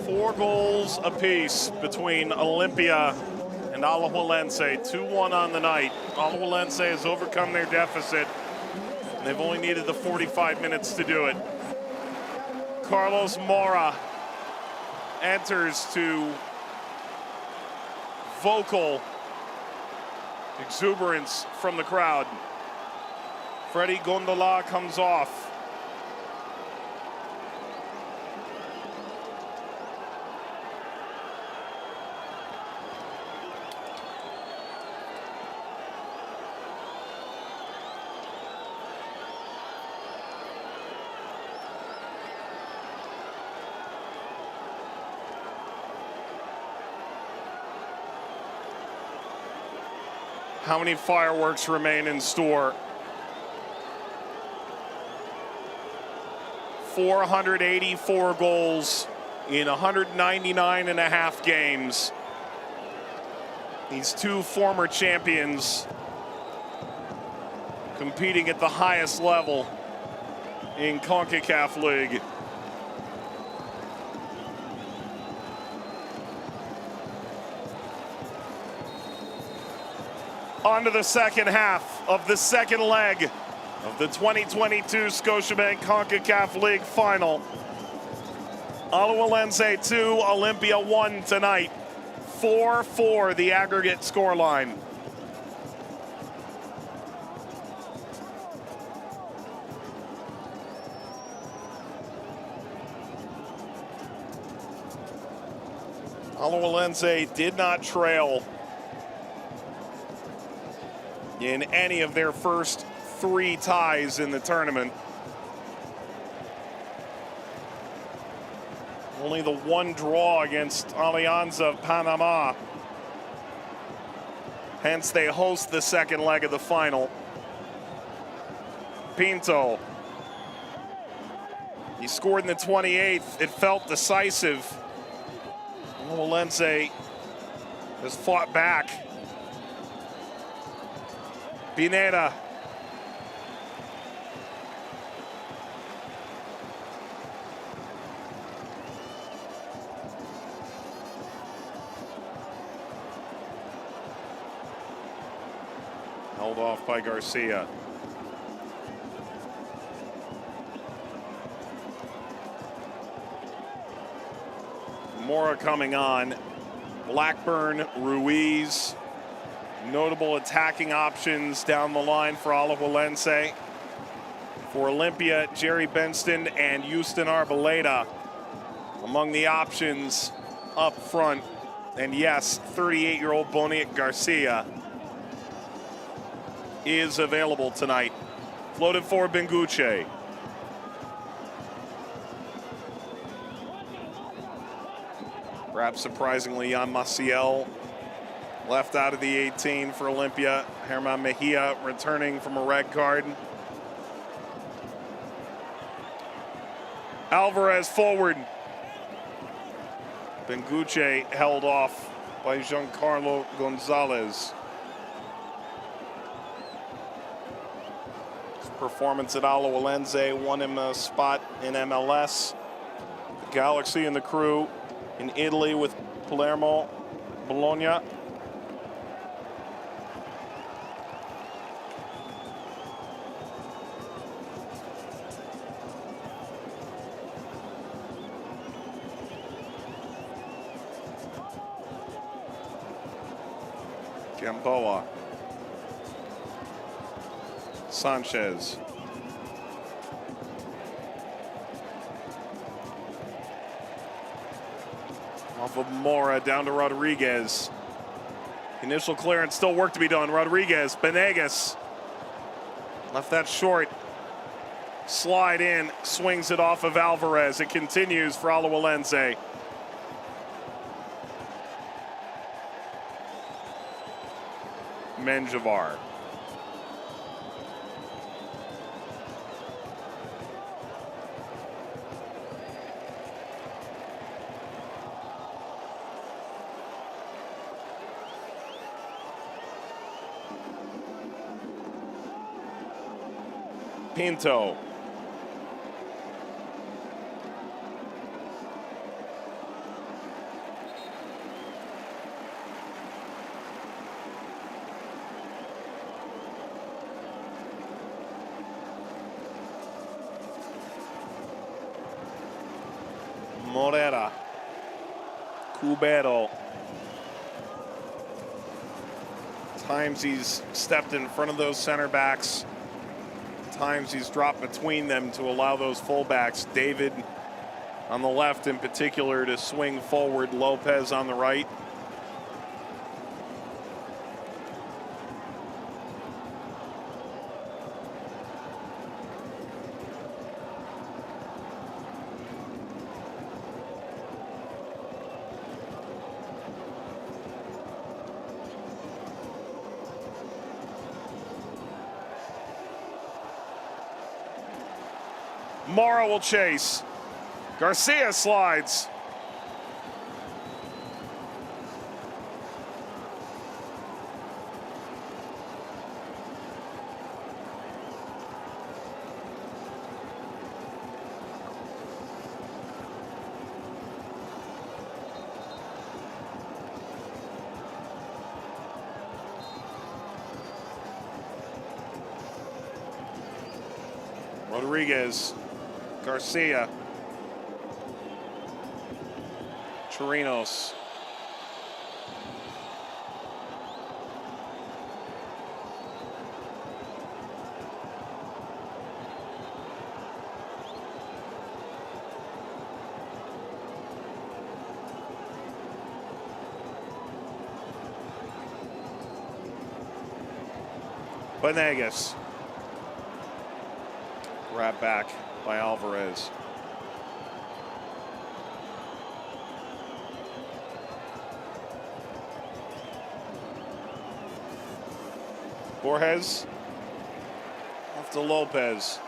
4 goals apiece between Olimpia and Alajuelense. 2-1 on the night. Alajuelense has overcome their deficit. They've only needed the 45 minutes to do it. Carlos Morera enters to vocal exuberance from the crowd. Freddy Gondola comes off. How many fireworks remain in store? 484 goals in 199 and a half games. These two former champions competing at the highest level in Concacaf League. On to the second half of the second leg of the 2022 Scotiabank Concacaf League Final. Alajuelense 2, Olimpia 1 tonight. 4-4 the aggregate scoreline. Alajuelense did not trail in any of their first 3 ties in the tournament. Only the 1 draw against Alianza Panama. Hence they host the second leg of the final. Pinto. He scored in the 28th. It felt decisive. Alajuelense has fought back. Pineda. Held off by Garcia. Morera coming on. Blackburn, Ruiz. Notable attacking options down the line for Alajuelense. For Olimpia, Jerry Benston and Houston Arboleda among the options up front. And yes, 38-year-old Boniek Garcia is available tonight. Floated for Benguche. Perhaps surprisingly, Jan Maciel left out of the 18 for Olimpia. Herman Mejia returning from a red card. Alvarez forward. Benguche held off by Giancarlo Gonzalez. His performance at Alajuelense won him a spot in MLS. The Galaxy and the crew in Italy with Palermo, Bologna. Gamboa. Sanchez. Off of Morera down to Rodriguez. Initial clearance, still work to be done. Rodriguez, Benegas. Left that short. Slide in, swings it off of Alvarez. It continues for Alajuelense. Menjivar. Pinto. Morera. Cubero. Times he's stepped in front of those center backs. Times he's dropped between them to allow those fullbacks, David on the left in particular, to swing forward, Lopez on the right. Morera will chase. Garcia slides. Rodriguez. Garcia. Chirinos. Venegas. Grab back by Alvarez. Borges. Off to Lopez.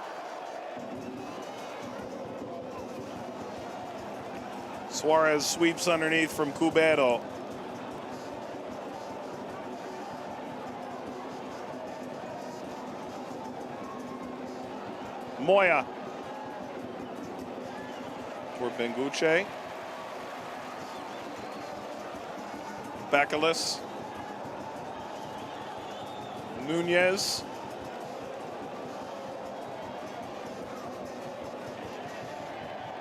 Suarez sweeps underneath from Cubero. Moya. For Benguche. Bacalus. Nunez.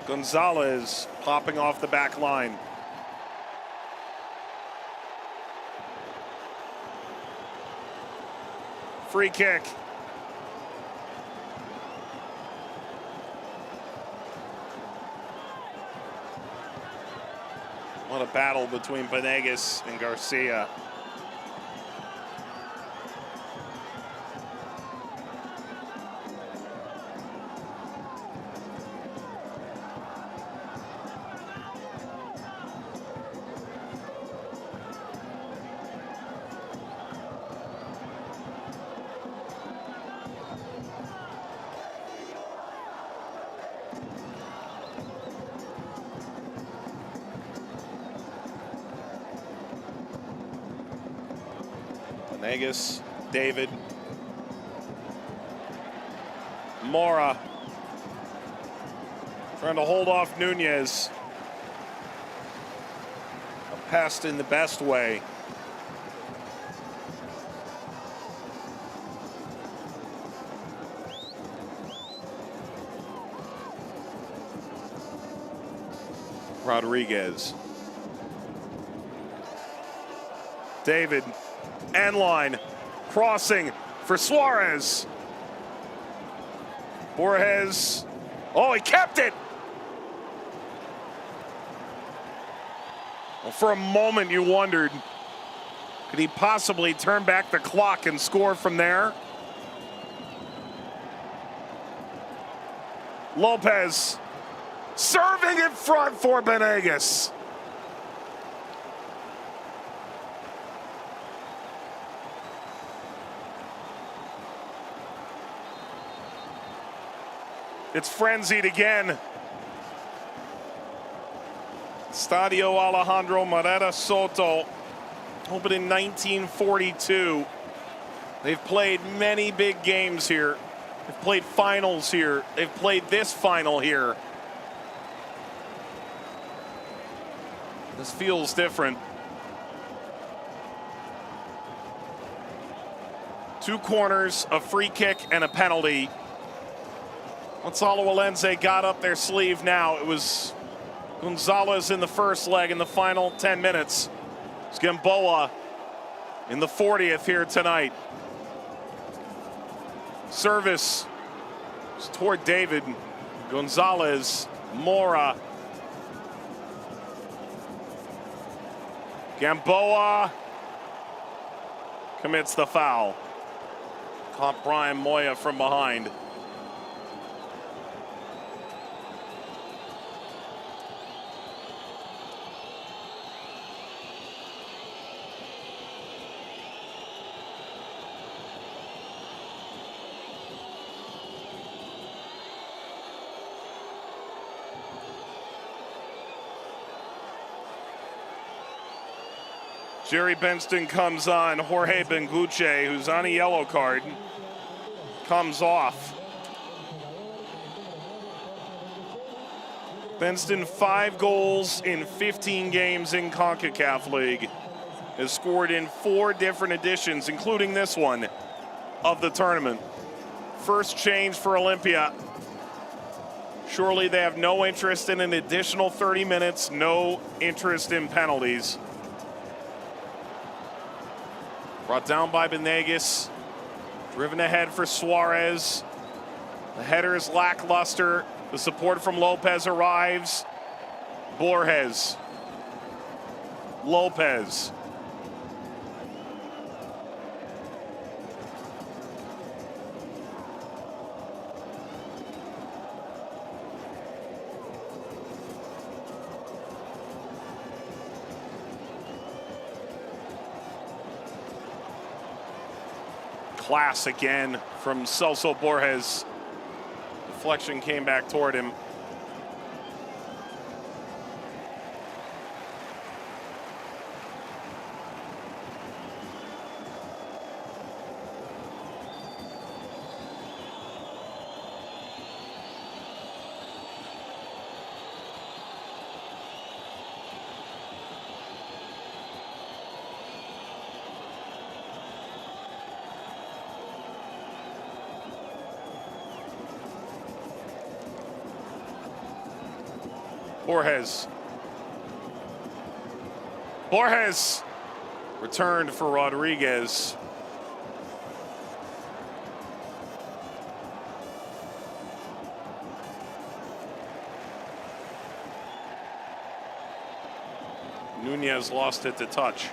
Gonzalez popping off the back line. Free kick. What a battle between Venegas and Garcia. Venegas, David, Morera trying to hold off Nunez. A pest in the best way. Rodriguez. David. End line, crossing for Suarez. Borges, oh, he kept it. Well, for a moment you wondered, could he possibly turn back the clock and score from there? Lopez, serving in front for Venegas. It's frenzied again. Estadio Alejandro, Morera, Soto, opened in 1942. They've played many big games here. They've played finals here. They've played this final here. This feels different. Two corners, a free kick, and a penalty. Once Alajuelense got up their sleeve now, it was Gonzalez in the first leg in the final 10 minutes. It's Gamboa in the 40th here tonight. Service toward David. Gonzalez, Mora. Gamboa commits the foul. Caught Brian Moya from behind. Jerry Benston comes on. Jorge Benguche, who's on a yellow card, comes off. Benston, 5 goals in 15 games in Concacaf League. Has scored in 4 different editions, including this one of the tournament. First change for Olimpia. Surely they have no interest in an additional 30 minutes, no interest in penalties. Brought down by Benegas. Driven ahead for Suarez. The header is lackluster. The support from Lopez arrives. Borges. Lopez. Class again from Celso Borges. Deflection came back toward him. Borges. Borges returned for Rodriguez. Nunez lost it to touch.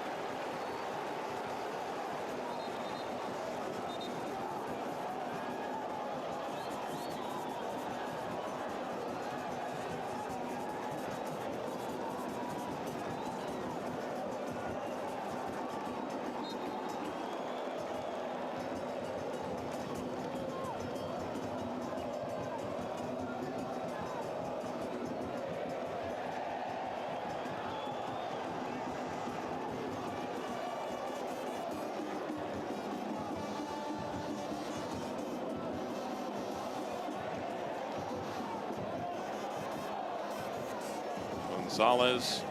Gonzalez.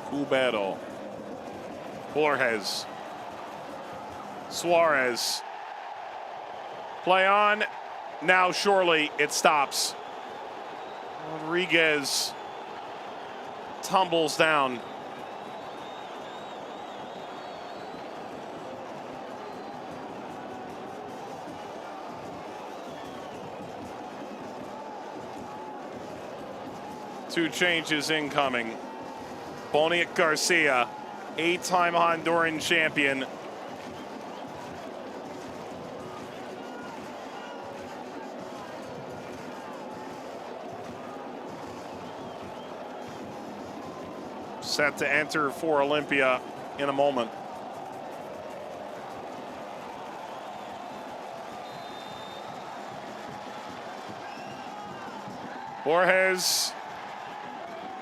Cubero. Borges. Suarez. Play on. Now surely it stops. Rodriguez tumbles down. Two changes incoming. Boniek Garcia, 8-time Honduran champion. Set to enter for Olimpia in a moment. Borges.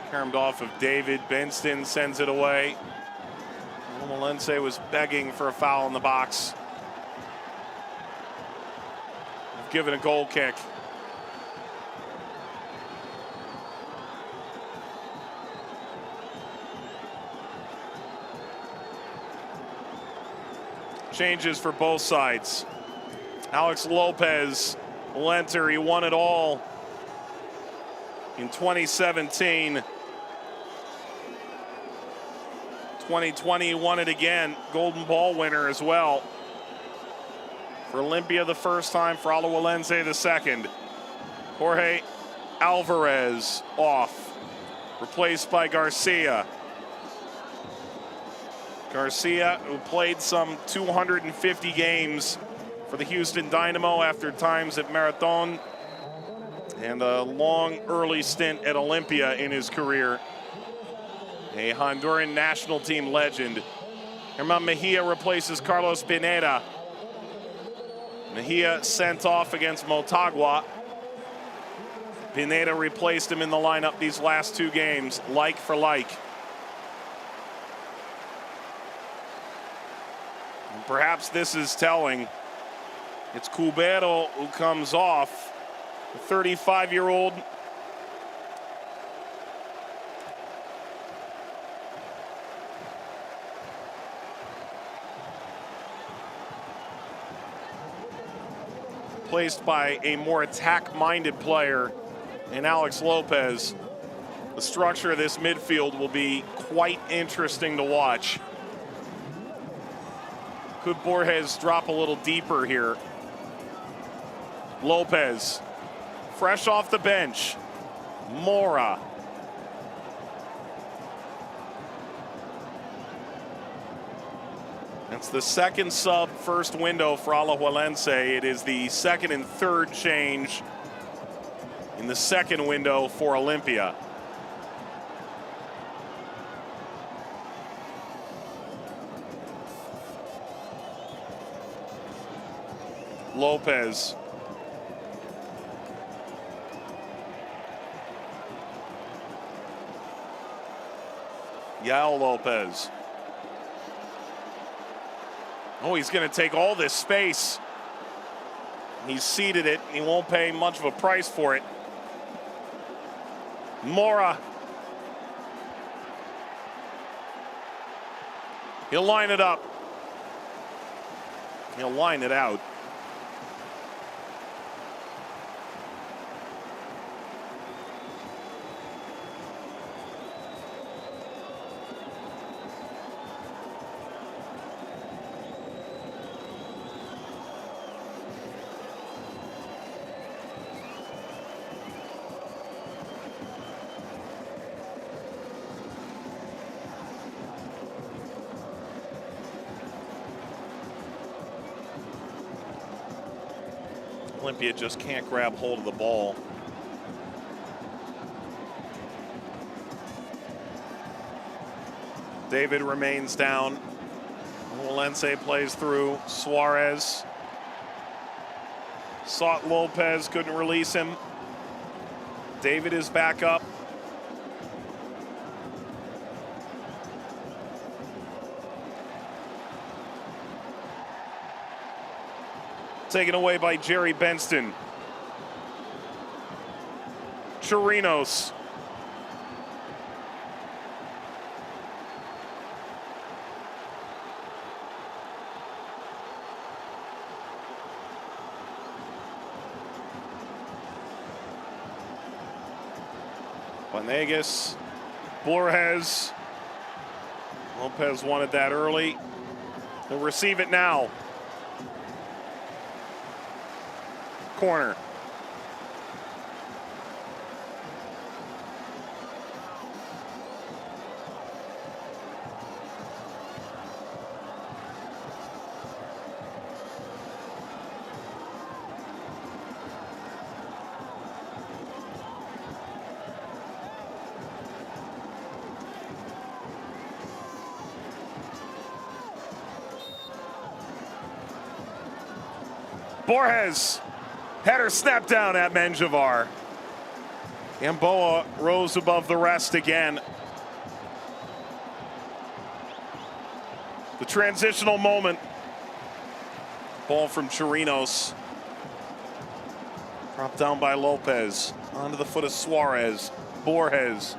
Caromed off of David. Benston sends it away. Alajuelense was begging for a foul in the box. They've given a goal kick. Changes for both sides. Alex Lopez will enter. He won it all in 2017. 2020, he won it again. Golden Ball winner as well. For Olimpia the first time, for Alajuelense the second. Jorge Alvarez off, replaced by Garcia. Garcia, who played some 250 games for the Houston Dynamo after times at Marathon, and a long early stint at Olimpia in his career. A Honduran national team legend. Herman Mejia replaces Carlos Pineda. Mejia sent off against Motagua. Pineda replaced him in the lineup these last two games, like for like. And perhaps this is telling. It's Cubero who comes off, the 35-year-old. Placed by a more attack-minded player in Alex Lopez. The structure of this midfield will be quite interesting to watch. Could Borges drop a little deeper here? Lopez, fresh off the bench. Mora. It's the second sub, first window for Alajuelense. It is the second and third change in the second window for Olimpia. Lopez. Yao Lopez. Oh, he's going to take all this space. He's seeded it. He won't pay much of a price for it. Mora. He'll line it up. He'll line it out. Olimpia just can't grab hold of the ball. David remains down. Alajuelense plays through. Suarez sought Lopez, couldn't release him. David is back up. Taken away by Jerry Benston. Chirinos. Vanegas. Borges. Lopez wanted that early. They'll receive it now. Corner. Borges. Header snap down at Menjivar. Gamboa rose above the rest again. The transitional moment. Ball from Chirinos. Dropped down by Lopez. Onto the foot of Suarez. Borges.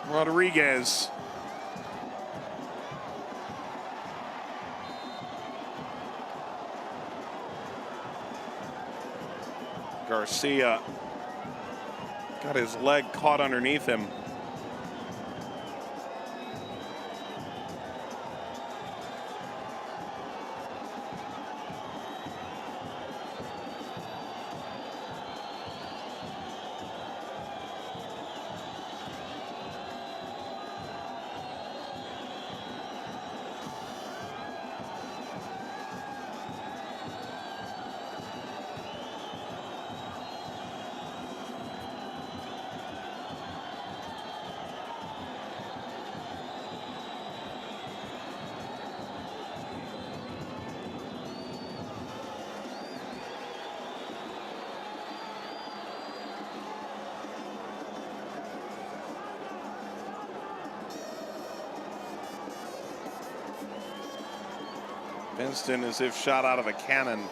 Rodriguez. Garcia got his leg caught underneath him. Vincent as if shot out of a cannon.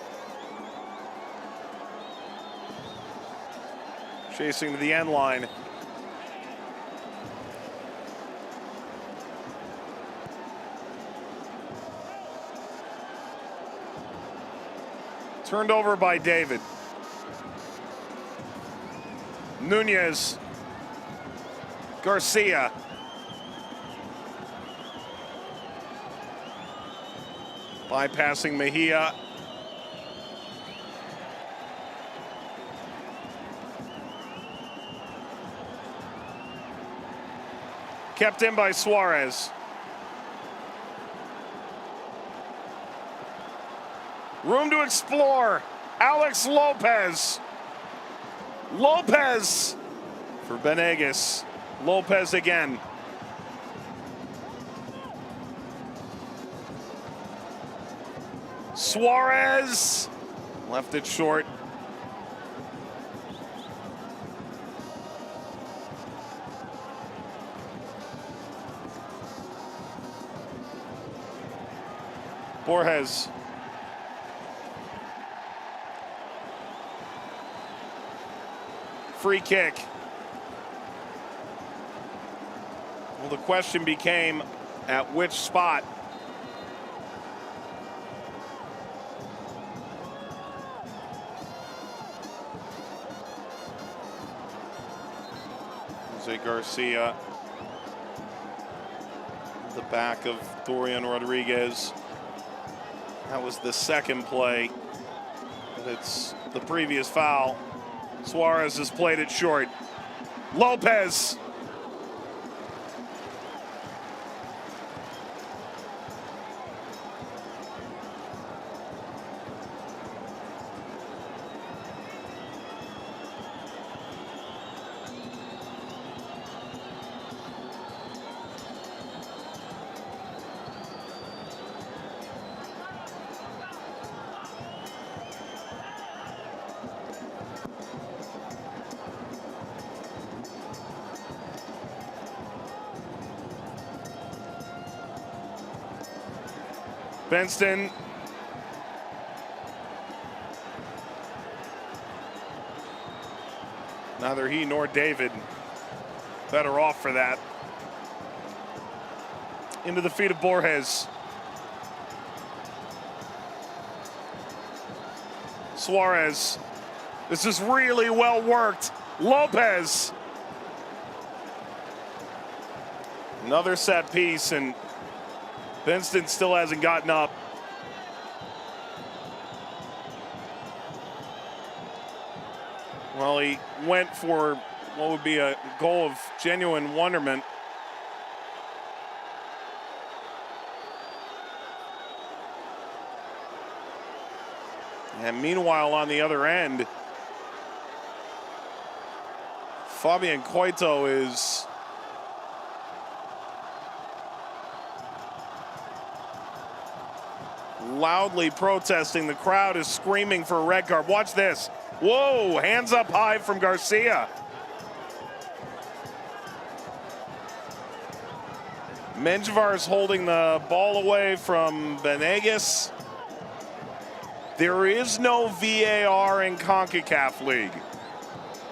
Chasing to the end line. Turned over by David. Nunez. Garcia. Bypassing Mejia. Kept in by Suarez. Room to explore. Alex Lopez. Lopez for Venegas. Lopez again. Suarez left it short. Borges. Free kick. Well, the question became at which spot. Garcia, the back of Dorian Rodriguez. That was the second play. But it's the previous foul. Suarez has played it short. Lopez. Benston. Neither he nor David better off for that. Into the feet of Borges. Suarez. This is really well worked. Lopez. Another set piece, and Benston still hasn't gotten up. Well, he went for what would be a goal of genuine wonderment. And meanwhile, on the other end, Fabian Coito is loudly protesting. The crowd is screaming for a red card. Watch this. Whoa, hands up high from Garcia. Menjivar is holding the ball away from Venegas. There is no VAR in Concacaf League.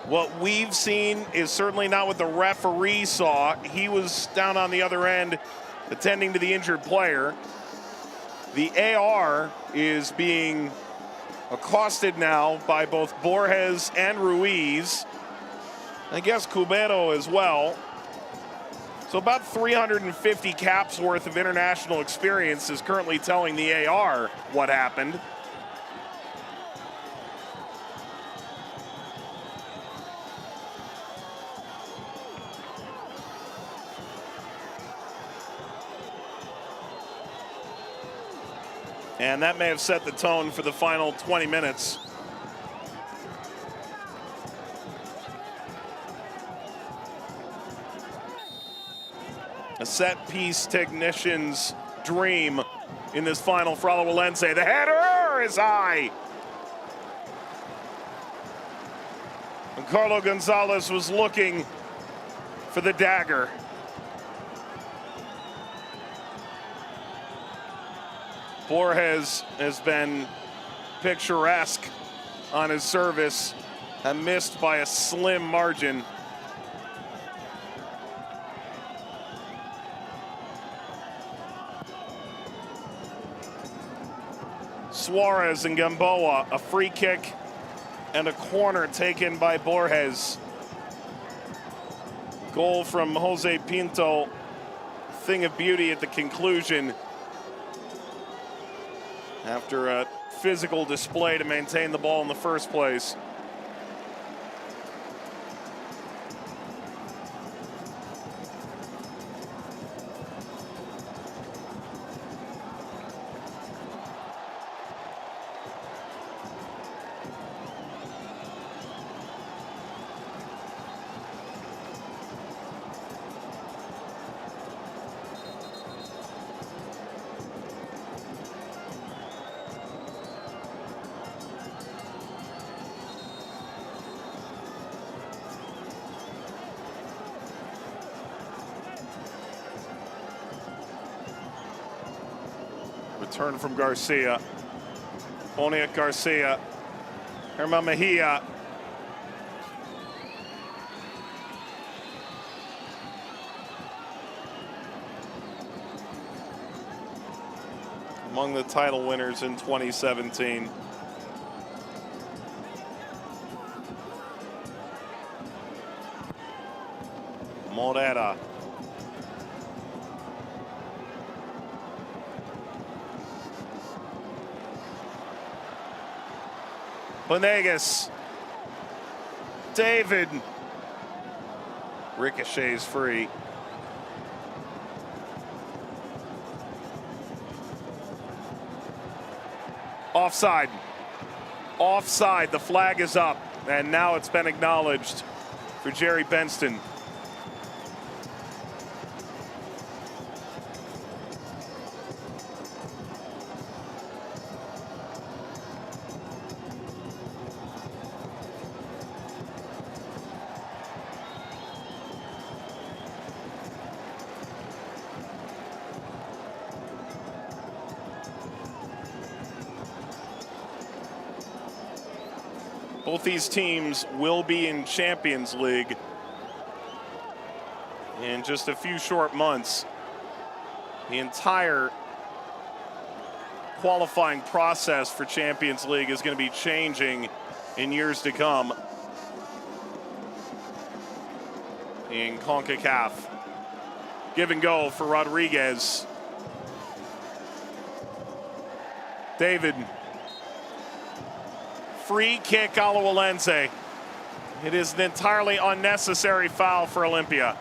What we've seen is certainly not what the referee saw. He was down on the other end attending to the injured player. The AR is being accosted now by both Borges and Ruiz. I guess Cubero as well. So about 350 caps worth of international experience is currently telling the AR what happened. And that may have set the tone for the final 20 minutes. A set-piece technician's dream in this final for Alajuelense. The header is high. And Carlo Gonzalez was looking for the dagger. Borges has been picturesque on his service and missed by a slim margin. Suarez and Gamboa, a free kick and a corner taken by Borges. Goal from Jose Pinto, thing of beauty at the conclusion after a physical display to maintain the ball in the first place. Return from Garcia. Oniak Garcia. Herman Mejia. Among the title winners in 2017. Morera. Venegas. David. Ricochets free. Offside. Offside. The flag is up. And now it's been acknowledged for Jerry Benston. Both these teams will be in Champions League in just a few short months. The entire qualifying process for Champions League is going to be changing in years to come in CONCACAF. Give and go for Rodriguez. David. Free kick, Alajuelense. It is an entirely unnecessary foul for Olimpia.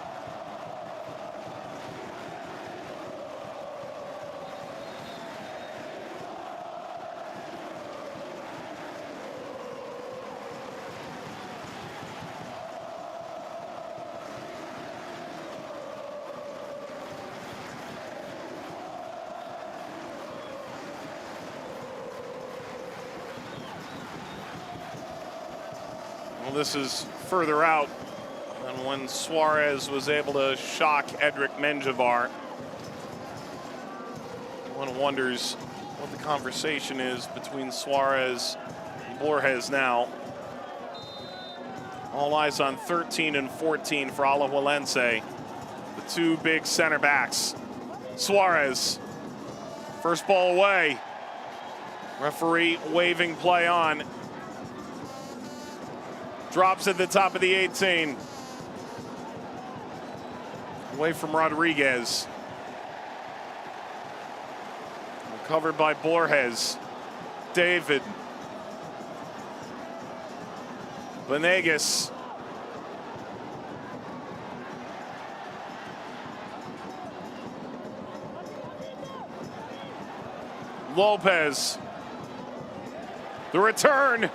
Well, this is further out than when Suarez was able to shock Edric Menjivar. One wonders what the conversation is between Suarez and Borges now. All eyes on 13 and 14 for Alajuelense, the two big center backs. Suarez, first ball away. Referee waving play on. Drops at the top of the 18. Away from Rodriguez. Covered by Borges. David. Venegas. Lopez. The return.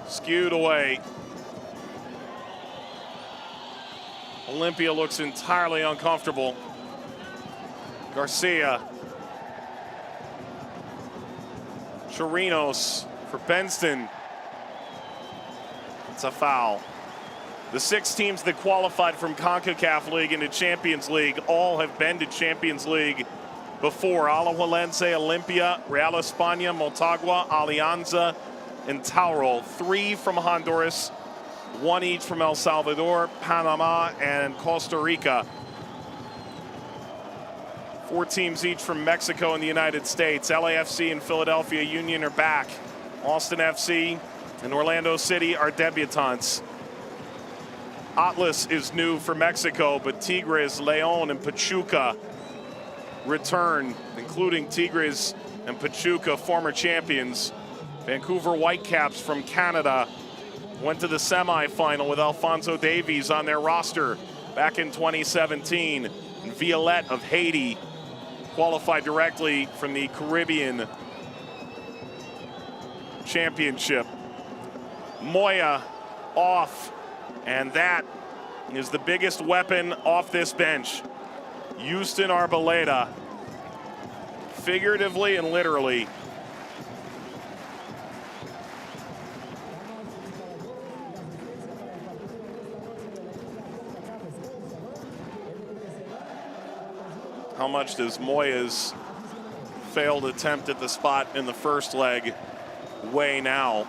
Skewed away. Olimpia looks entirely uncomfortable. Garcia. Chirinos for Benston. It's a foul. The 6 teams that qualified from Concacaf League into Champions League all have been to Champions League before. Alajuelense, Olimpia, Real España, Motagua, Alianza, and Tauro. 3 from Honduras, 1 each from El Salvador, Panama, and Costa Rica. 4 teams each from Mexico and the United States. LAFC and Philadelphia Union are back. Austin FC and Orlando City are debutantes. Atlas is new for Mexico, but Tigres, León, and Pachuca return, including Tigres and Pachuca, former champions. Vancouver Whitecaps from Canada went to the semifinal with Alphonso Davies on their roster back in 2017. And Violette of Haiti qualified directly from the Caribbean Championship. Moya off, and that is the biggest weapon off this bench. Houston Arboleda, figuratively and literally. How much does Moya's failed attempt at the spot in the first leg weigh now?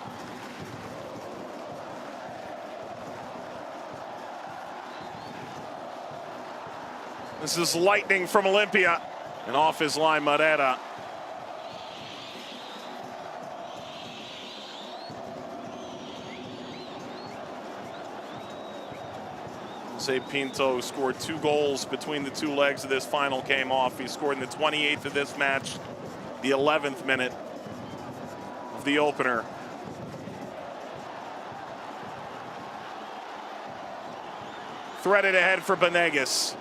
This is lightning from Olimpia, and off his line, Morera. Jose Pinto scored 2 goals between the 2 legs of this final came off. He scored in the 28th of this match, the 11th minute of the opener. Threaded ahead for Venegas.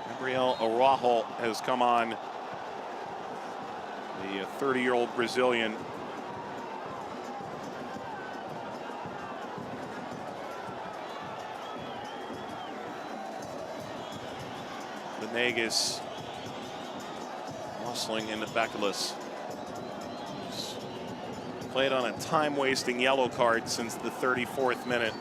Gabriel Araujo has come on, the 30-year-old Brazilian. Venegas muscling into Bekeles. Played on a time-wasting yellow card since the 34th minute.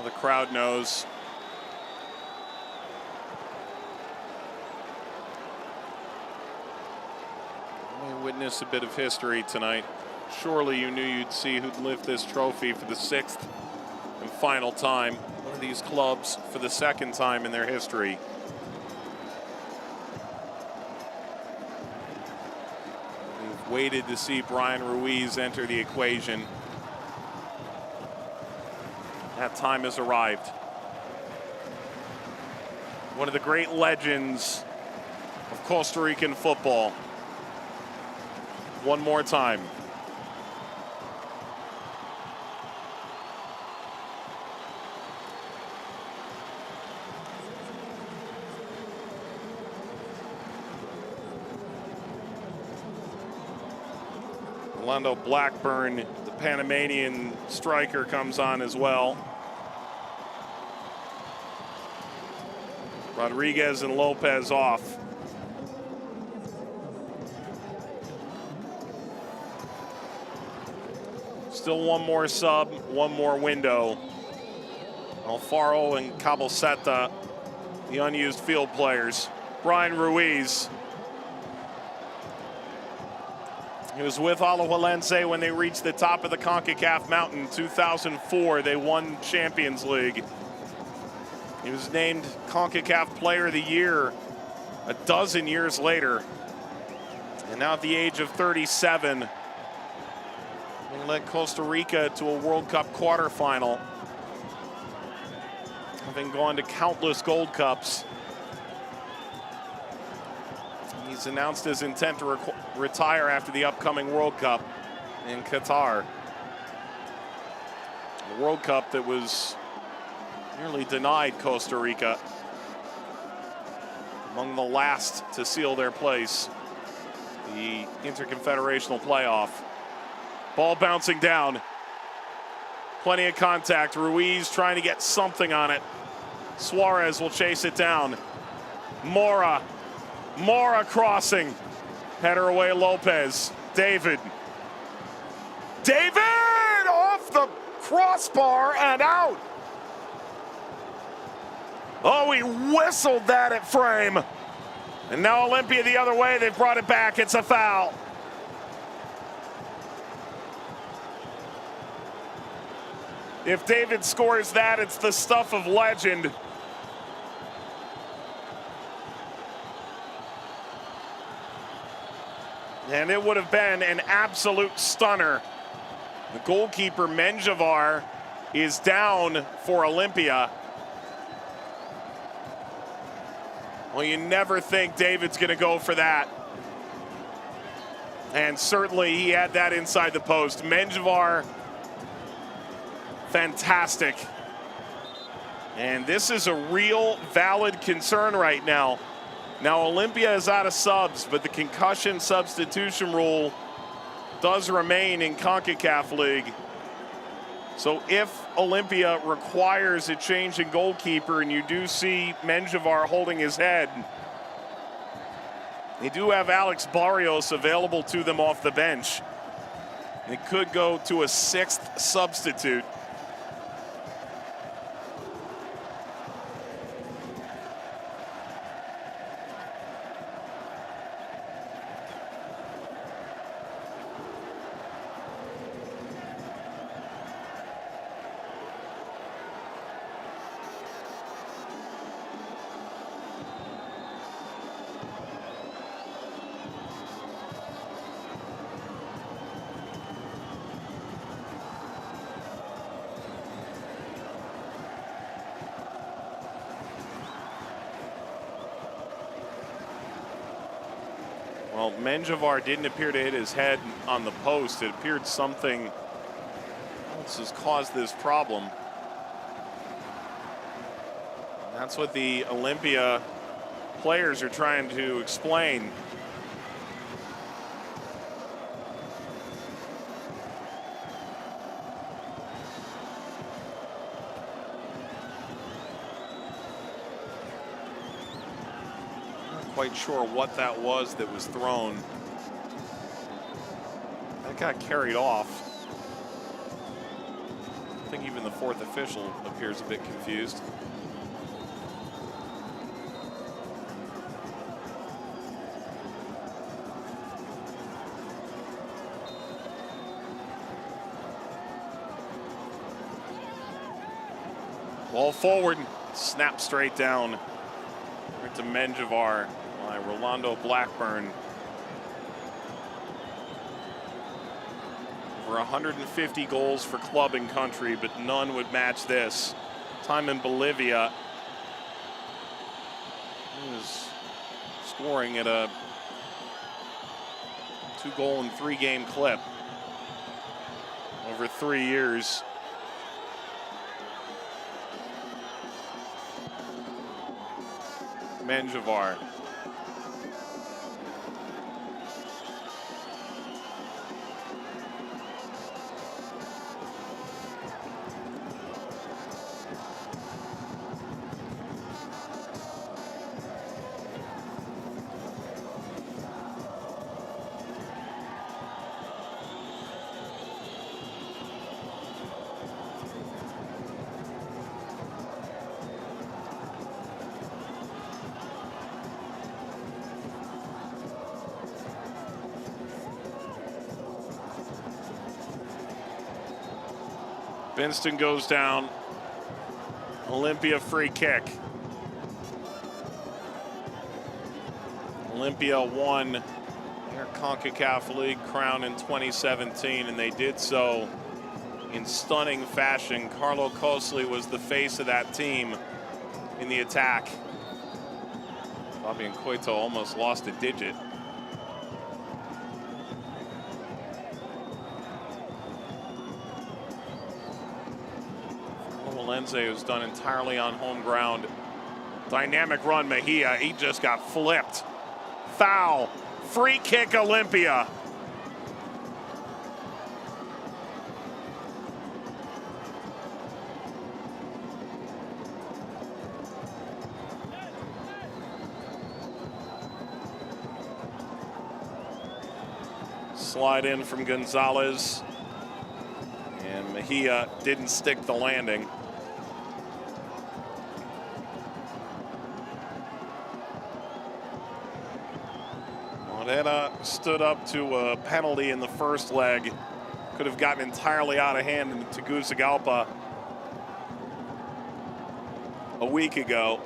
The crowd knows. We witness a bit of history tonight. Surely you knew you'd see who'd lift this trophy for the 6th and final time. One of these clubs for the 2nd time in their history. We've waited to see Brian Ruiz enter the equation. That time has arrived. One of the great legends of Costa Rican football. One more time. Orlando Blackburn, the Panamanian striker, comes on as well. Rodriguez and Lopez off. Still one more sub, one more window. Alfaro and Caboseta, the unused field players. Brian Ruiz. He was with Alajuelense when they reached the top of the Concacaf mountain in 2004. They won Champions League. He was named Concacaf Player of the Year a dozen years later. And now at the age of 37, he led Costa Rica to a World Cup quarterfinal, having gone to countless Gold Cups. He's announced his intent to retire after the upcoming World Cup in Qatar. A World Cup that was nearly denied Costa Rica, among the last to seal their place, the Interconfederational Playoff. Ball bouncing down. Plenty of contact. Ruiz trying to get something on it. Suarez will chase it down. Mora crossing. Header away Lopez. David off the crossbar and out. Oh, he whistled that at frame. And now Olimpia the other way. They've brought it back. It's a foul. If David scores that, it's the stuff of legend. And it would have been an absolute stunner. The goalkeeper, Menjivar, is down for Olimpia. Well, you never think David's going to go for that. And certainly he had that inside the post. Menjivar, fantastic. And this is a real valid concern right now. Now, Olimpia is out of subs, but the concussion substitution rule does remain in CONCACAF League. So if Olimpia requires a change in goalkeeper and you do see Menjivar holding his head, they do have Alex Barrios available to them off the bench. They could go to a sixth substitute. Well, Menjivar didn't appear to hit his head on the post. It appeared something else has caused this problem. And that's what the Olimpia players are trying to explain. Quite sure what that was thrown. That got carried off. I think even the fourth official appears a bit confused. Ball forward, snap straight down. Right to Menjivar by Rolando Blackburn. Over 150 goals for club and country, but none would match this. Time in Bolivia. He was scoring at a 2-goal and 3-game clip over 3 years. Menjivar. Vinston goes down. Olimpia free kick. Olimpia won their CONCACAF League crown in 2017, and they did so in stunning fashion. Carlo Cosli was the face of that team in the attack. Fabian Coito almost lost a digit. Alajuelense was done entirely on home ground. Dynamic run, Mejia, he just got flipped. Foul, free kick Olimpia. Slide in from Gonzalez, and Mejia didn't stick the landing. Morera stood up to a penalty in the first leg. Could have gotten entirely out of hand in Tegucigalpa a week ago.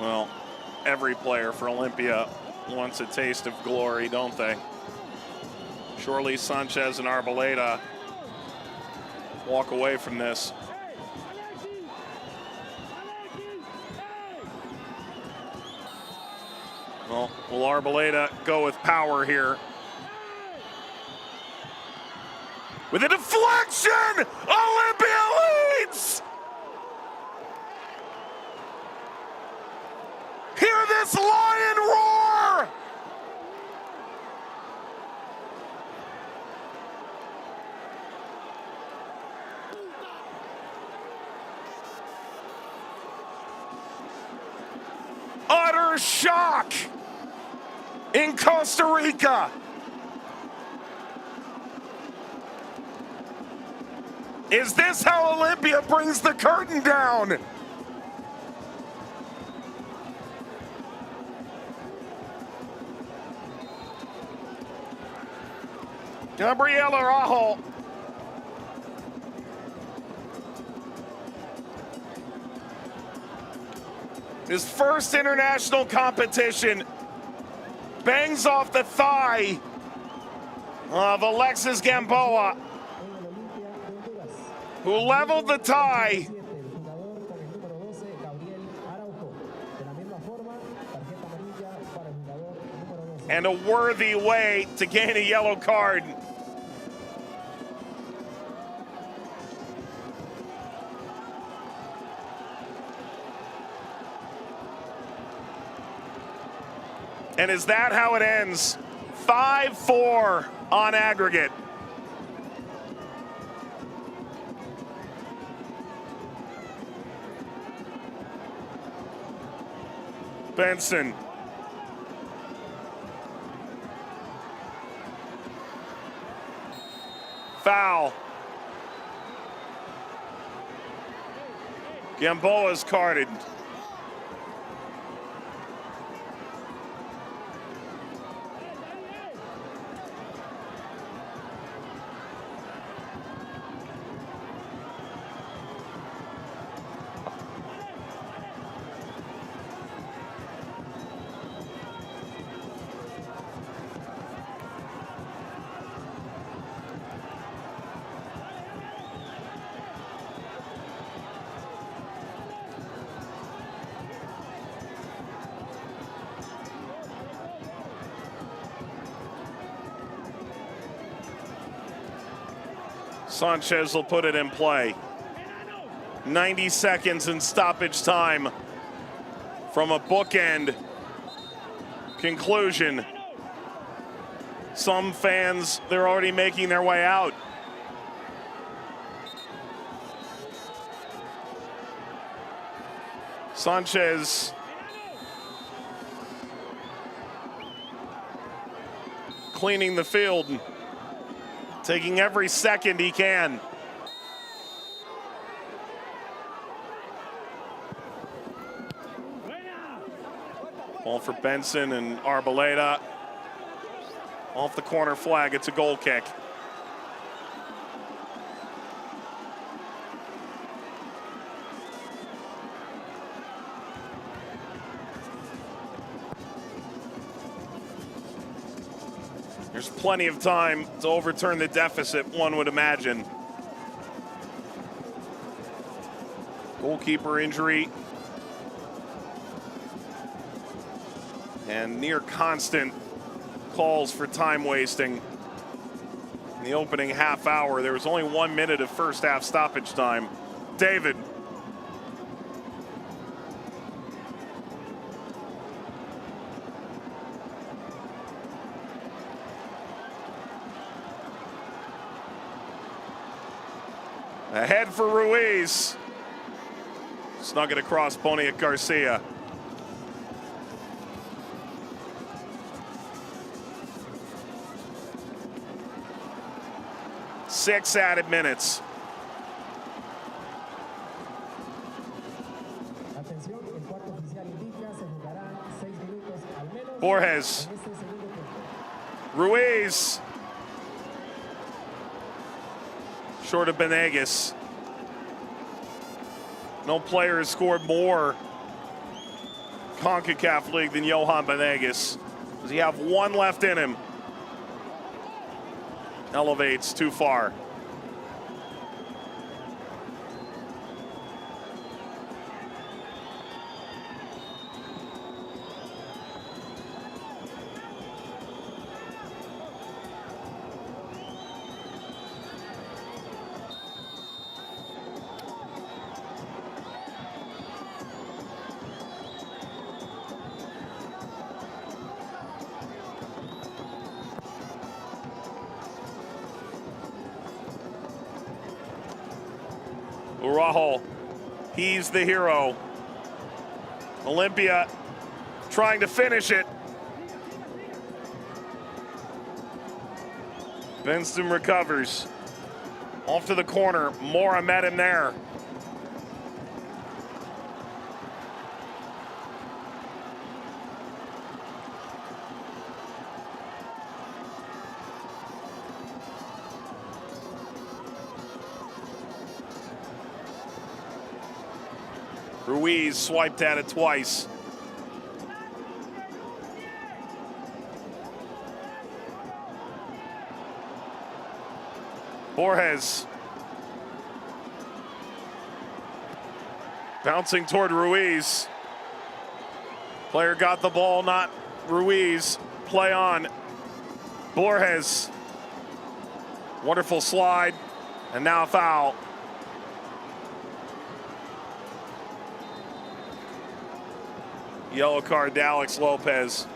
Well, every player for Olimpia wants a taste of glory, don't they? Surely Sanchez and Arboleda walk away from this. Well, will Arboleda go with power here? With a deflection, Olimpia leads! Hear this lion roar! Utter shock in Costa Rica. Is this how Olimpia brings the curtain down? Gabriel Araujo. His first international competition, bangs off the thigh of Alexis Gamboa, who leveled the tie. And a worthy way to gain a yellow card. And is that how it ends? 5-4 on aggregate. Benson. Foul. Gamboa's carded. Sanchez will put it in play. 90 seconds in stoppage time from a bookend conclusion. Some fans, they're already making their way out. Sanchez cleaning the field, taking every second he can. Ball for Benson and Arboleda. Off the corner flag, it's a goal kick. There's plenty of time to overturn the deficit, one would imagine. Goalkeeper injury. And near constant calls for time wasting. In the opening half hour, there was only 1 minute of first half stoppage time. David. Ahead for Ruiz. Snug it across Boniek Garcia. Six added minutes. Borges. Ruiz. Short of Benegas. No player has scored more CONCACAF League than Johan Benegas. Does he have one left in him? Elevates too far. Araujo, he's the hero. Olimpia trying to finish it. Benson recovers. Off to the corner. Morera met him there. Ruiz swiped at it twice. Borges. Bouncing toward Ruiz. Player got the ball, not Ruiz. Play on. Borges. Wonderful slide, and now a foul. Yellow card to Alex Lopez.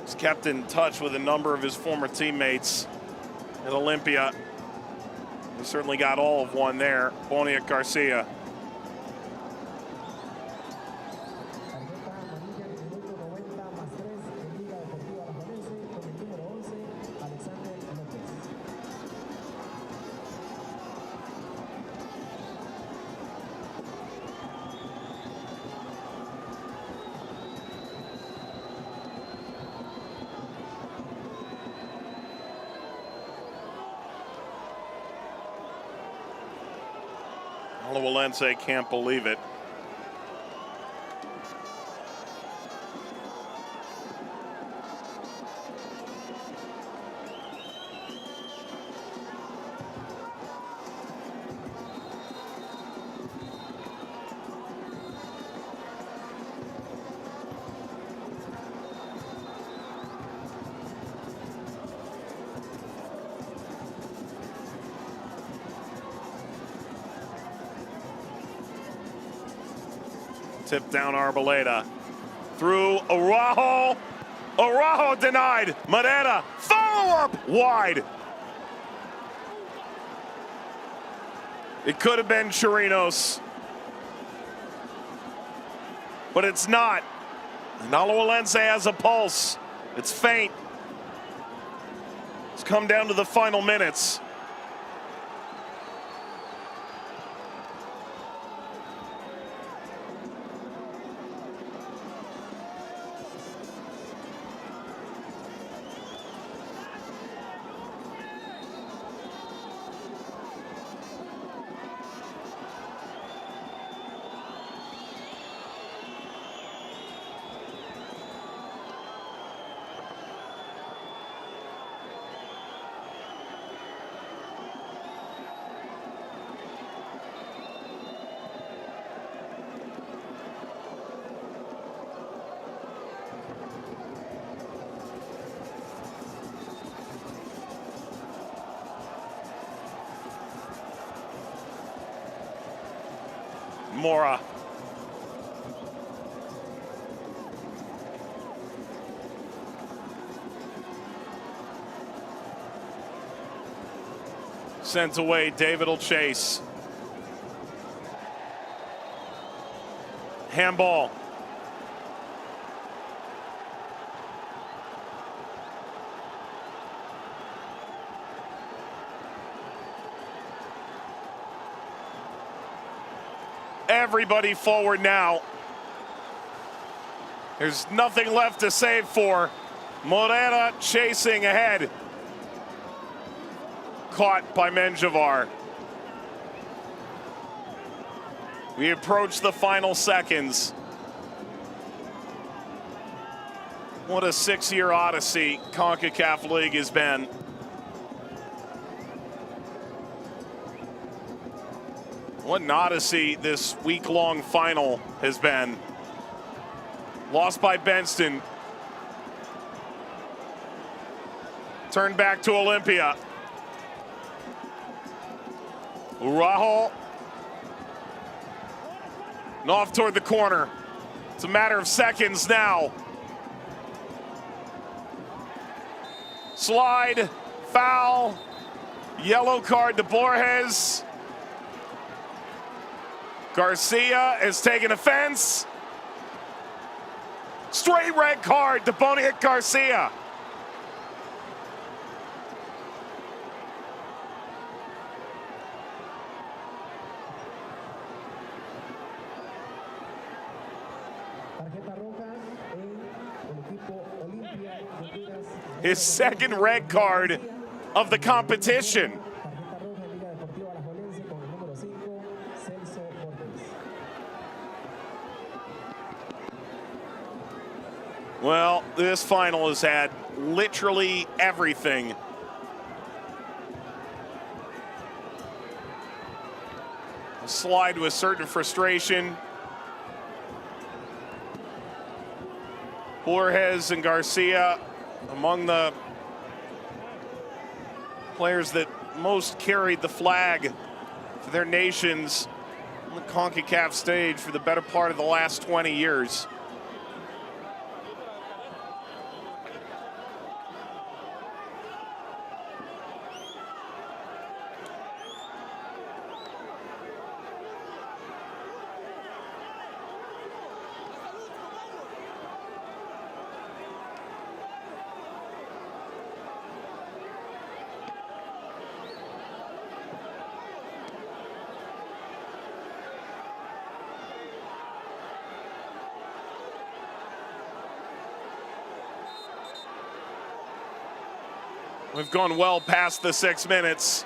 He's kept in touch with a number of his former teammates at Olimpia. He certainly got all of one there. Boniek Garcia. Alajuelense can't believe it. Tip down Arboleda. Through Araujo. Araujo denied. Morera. Follow up wide. It could have been Chirinos, but it's not. And Alajuelense has a pulse. It's faint. It's come down to the final minutes. Morera. Sent away, David will chase. Handball. Everybody forward now. There's nothing left to save for. Morera chasing ahead. Caught by Menjivar. We approach the final seconds. What a 6-year odyssey CONCACAF League has been. What an odyssey this week-long final has been. Lost by Benston. Turned back to Olimpia. Rahul. And off toward the corner. It's a matter of seconds now. Slide, foul, yellow card to Borges. Garcia has taken offense. Straight red card to Boniek Garcia. His second red card of the competition. Well, this final has had literally everything. A slide with certain frustration. Borges and Garcia among the players that most carried the flag for their nations on the CONCACAF stage for the better part of the last 20 years. We've gone well past the 6 minutes.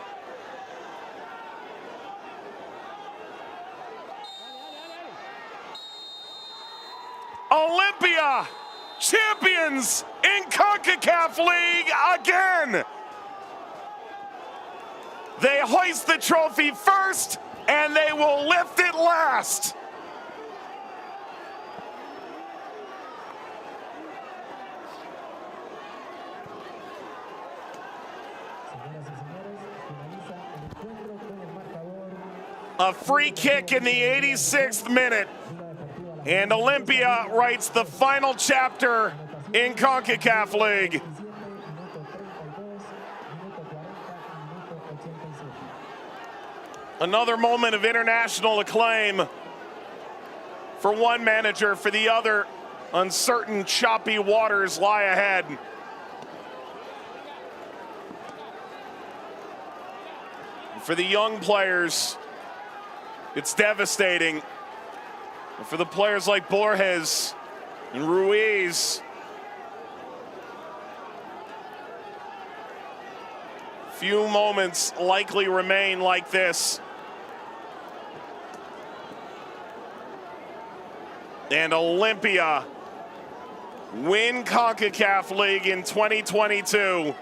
Olimpia, champions in CONCACAF League again. They hoist the trophy first, and they will lift it last. A free kick in the 86th minute, and Olimpia writes the final chapter in CONCACAF League. Another moment of international acclaim for one manager, for the other, uncertain, choppy waters lie ahead. For the young players, it's devastating. And for the players like Borges and Ruiz, few moments likely remain like this. And Olimpia win CONCACAF League in 2022.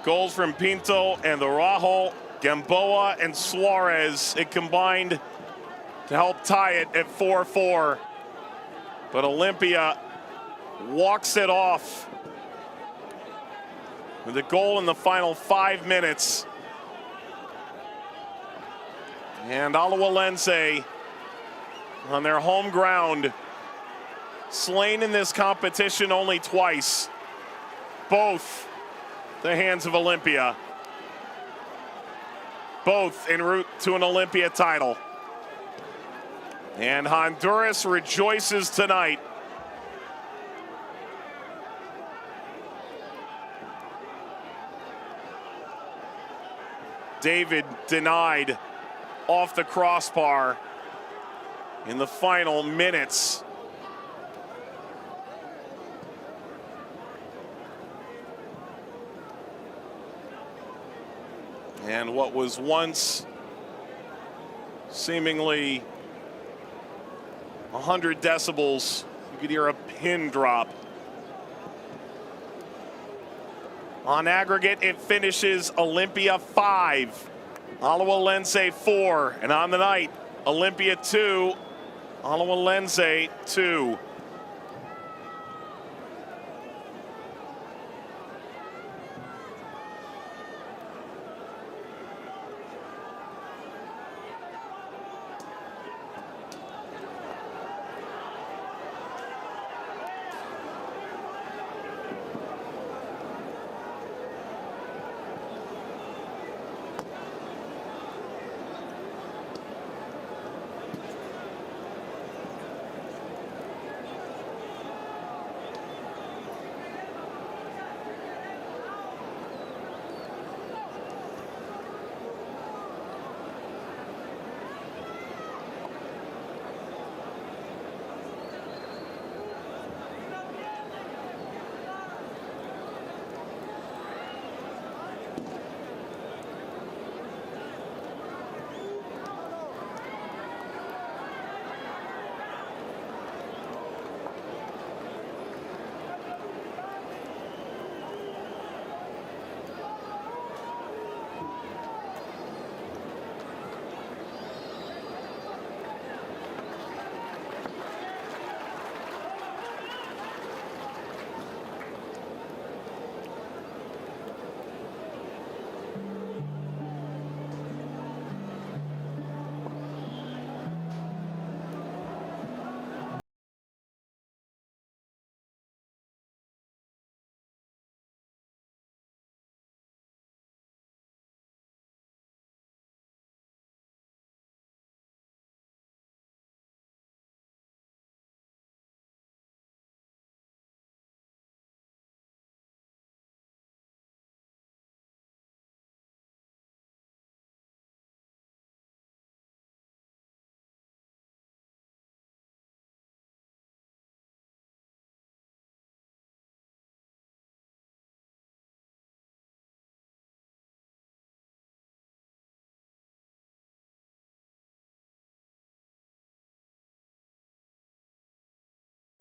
Goals from Pinto and the Rahul, Gamboa and Suarez. It combined to help tie it at 4-4. But Olimpia walks it off with a goal in the final 5 minutes. And Alajuelense on their home ground, slain in this competition only twice, both the hands of Olimpia, both en route to an Olimpia title. And Honduras rejoices tonight. David denied off the crossbar in the final minutes. And what was once seemingly 100 decibels, you could hear a pin drop. On aggregate, it finishes Olimpia 5, Alajuelense 4, and on the night, Olimpia 2, Alajuelense 2.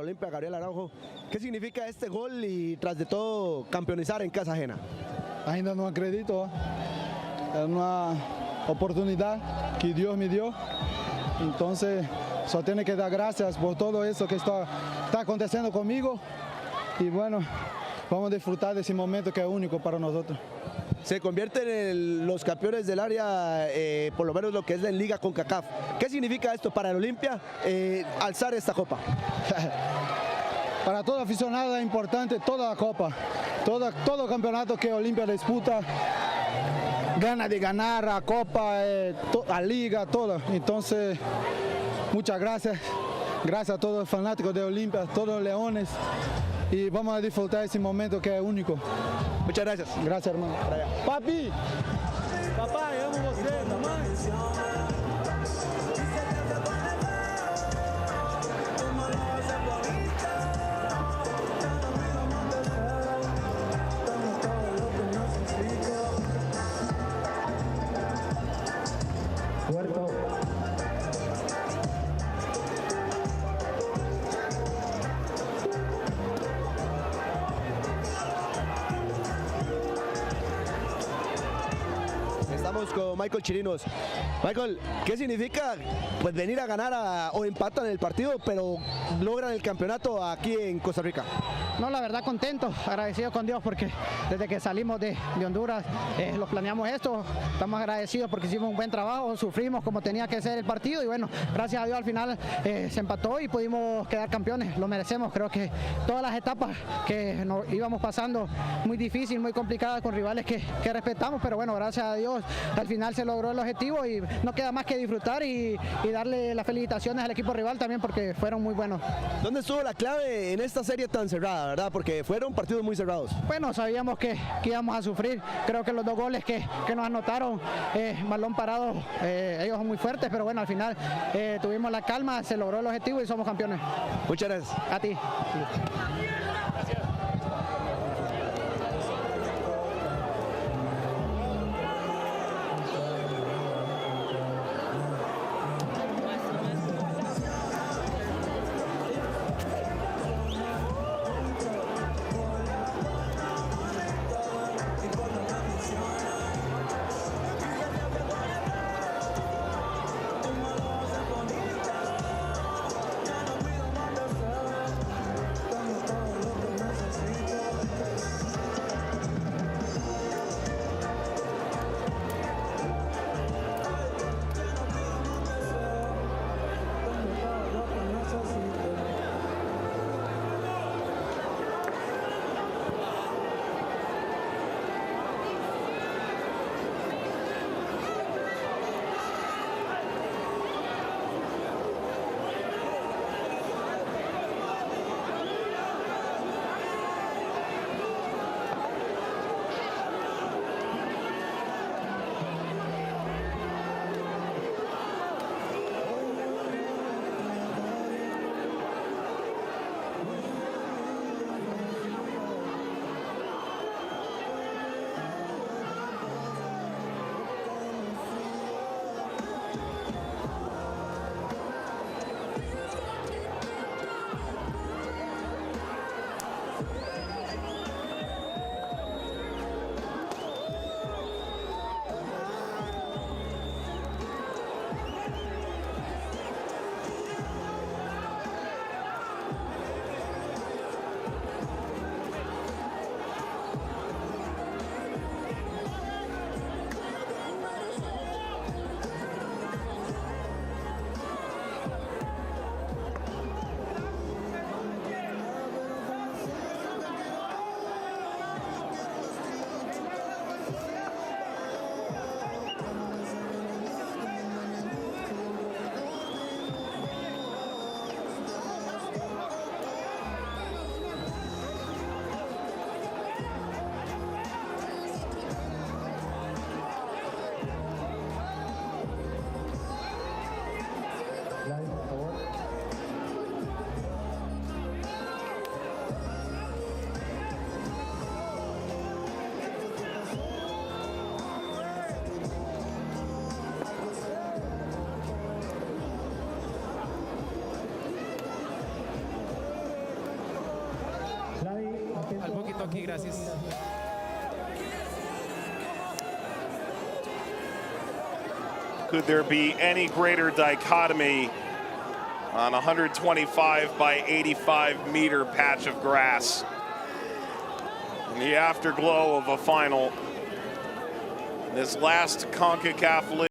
Olimpia, Gabriel Araujo, ¿qué significa este gol y tras de todo campeonizar en casa ajena? Ainda não acredito, é uma oportunidade que Deus me deu, então só tenho que dar graças por todo isso que está acontecendo comigo e bueno, vamos disfrutar desse momento que é único para nós. Se convierten en los campeones del área, por lo menos lo que es la Liga Concacaf. ¿Qué significa esto para el Olimpia, alzar esta copa? Para todo aficionado é importante toda a copa, todo campeonato que Olimpia disputa, gana de ganar a copa, a liga, toda. Então, muchas gracias, gracias a todos los fanáticos de Olimpia, todos los leones, y vamos a disfrutar ese momento que es único. Muchas gracias. Gracias, hermano. Papi, papá, amo você, mamãe. Estamos con Michael Chirinos. Michael, ¿qué significa pues venir a ganar o empatan el partido, pero logran el campeonato aquí en Costa Rica? No, la verdad contento, agradecido con Dios porque desde que salimos de Honduras lo planeamos esto, estamos agradecidos porque hicimos un buen trabajo, sufrimos como tenía que ser el partido y bueno, gracias a Dios al final se empató y pudimos quedar campeones, lo merecemos. Creo que todas las etapas que nos íbamos pasando muy difícil, muy complicadas con rivales que respetamos, pero bueno, gracias a Dios al final se logró el objetivo y no queda más que disfrutar y darle las felicitaciones al equipo rival también porque fueron muy buenos. ¿Dónde estuvo la clave en esta serie tan cerrada, verdad? Porque fueron partidos muy cerrados. Bueno, sabíamos que íbamos a sufrir, creo que los dos goles que nos anotaron, balón parado, ellos son muy fuertes, pero bueno, al final tuvimos la calma, se logró el objetivo y somos campeones. Muchas gracias. A ti. Al poquito aquí, gracias. Could there be any greater dichotomy on a 125 by 85 meter patch of grass in the afterglow of a final? This last CONCACAF League.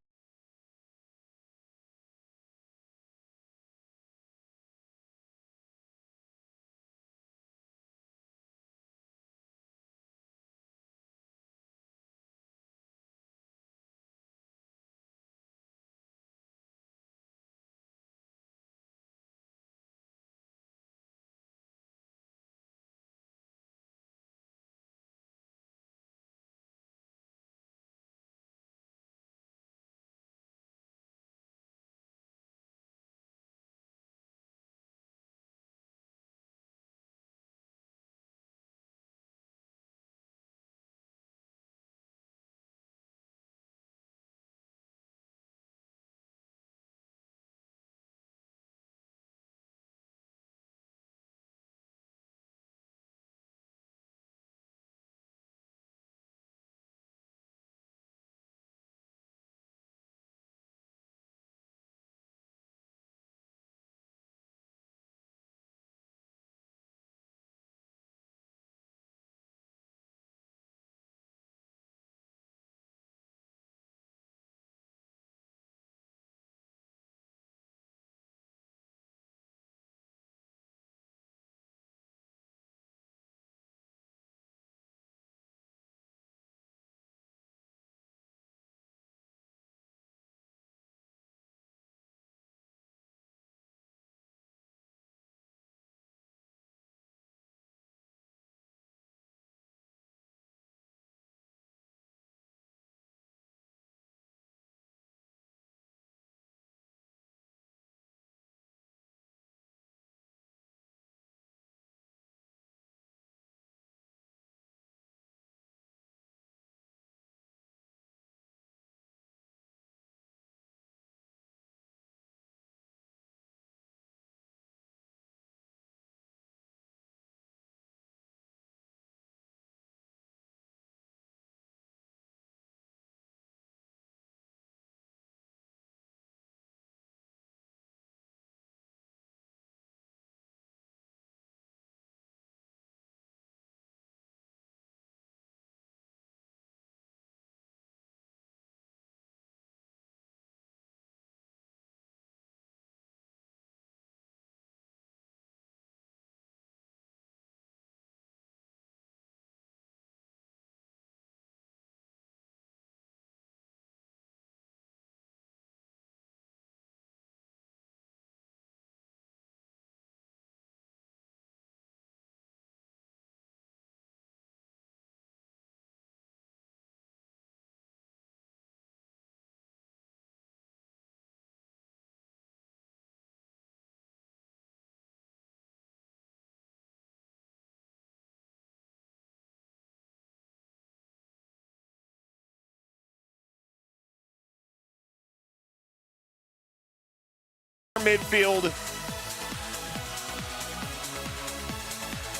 midfield.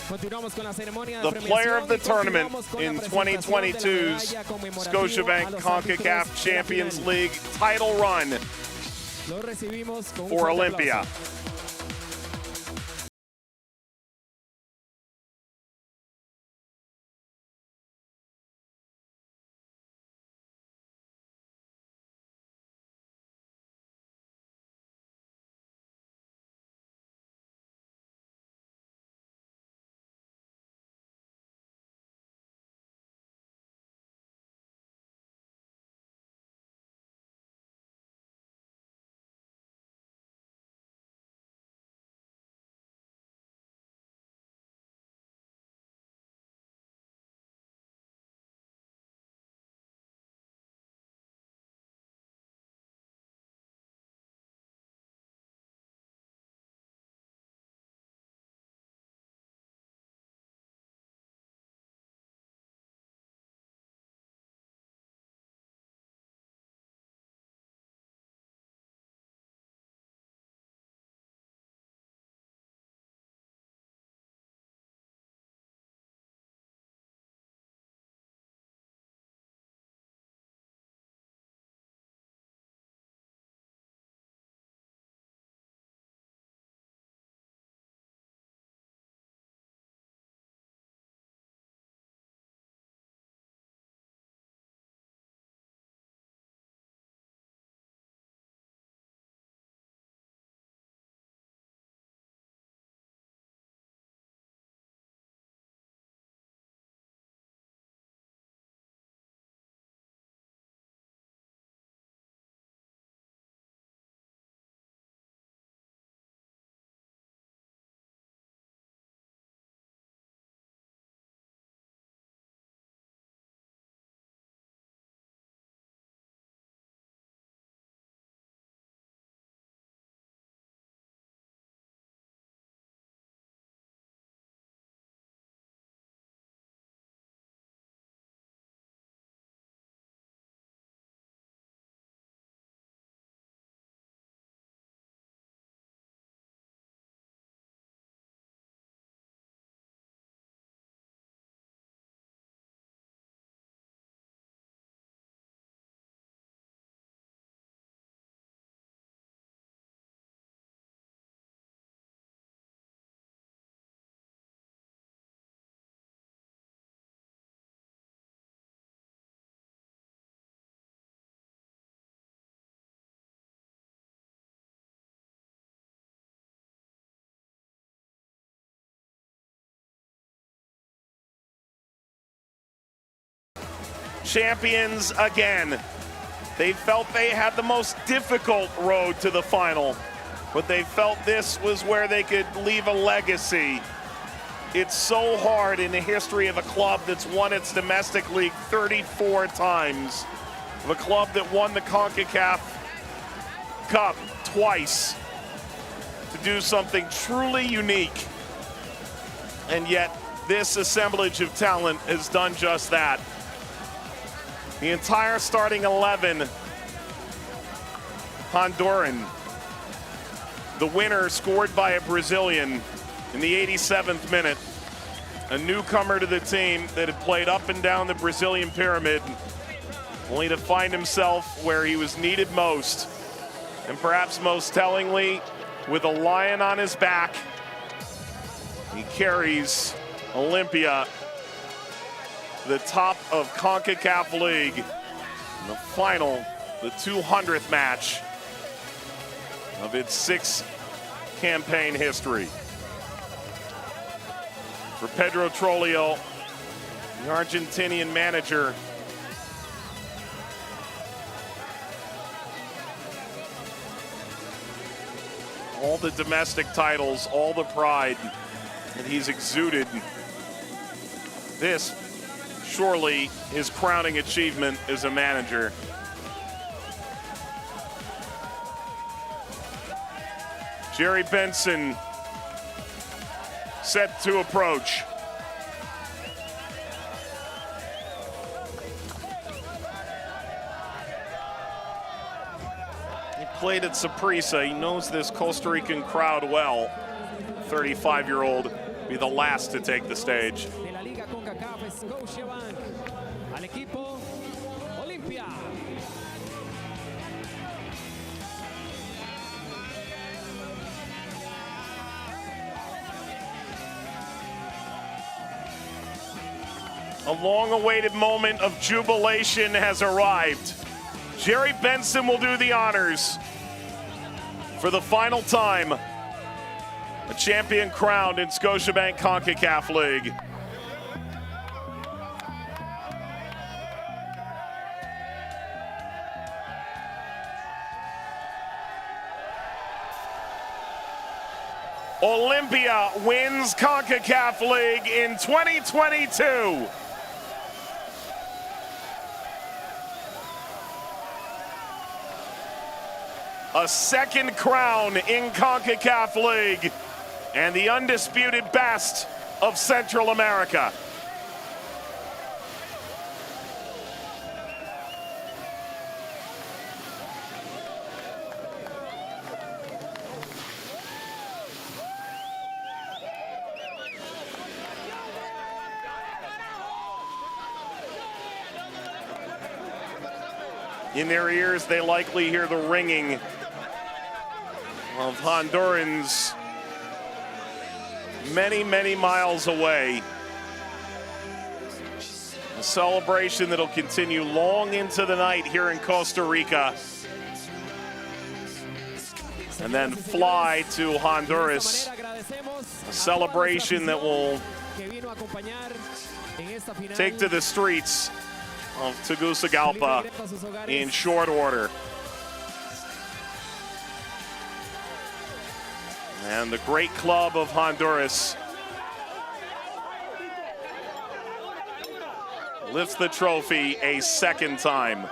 Continuamos con la ceremonia The de player of the premiación y tournament continuamos con la in presentación de la 2022's medalla conmemorativa Scotiabank a los Concacaf árbitros de la Champions final. League title run Lo recibimos con un for fuerte Olimpia. aplauso. Champions again. They felt they had the most difficult road to the final, but they felt this was where they could leave a legacy. It's so hard in the history of a club that's won its domestic league 34 times, of a club that won the CONCACAF Cup twice, to do something truly unique. And yet, this assemblage of talent has done just that. The entire starting 11, Honduran. The winner scored by a Brazilian in the 87th minute. A newcomer to the team that had played up and down the Brazilian pyramid, only to find himself where he was needed most. And perhaps most tellingly, with a lion on his back, he carries Olimpia to the top of CONCACAF League in the final, the 200th match of its 6-campaign history. For Pedro Trollio, the Argentinian manager, all the domestic titles, all the pride that he's exuded, this surely his crowning achievement as a manager. Jerry Benson set to approach. He played at Saprissa. He knows this Costa Rican crowd well. 35-year-old be the last to take the stage. De la Liga Concacaf, Scotiabank. Al equipo Olimpia. A long-awaited moment of jubilation has arrived. Jerry Benson will do the honors for the final time. A champion crowned in Scotiabank Concacaf League. Olimpia wins Concacaf League in 2022. A second crown in Concacaf League and the undisputed best of Central America. In their ears, they likely hear the ringing of Hondurans many, many miles away. A celebration that'll continue long into the night here in Costa Rica. And then fly to Honduras. A celebration that will take to the streets of Tegucigalpa in short order. And the great club of Honduras lifts the trophy a second time.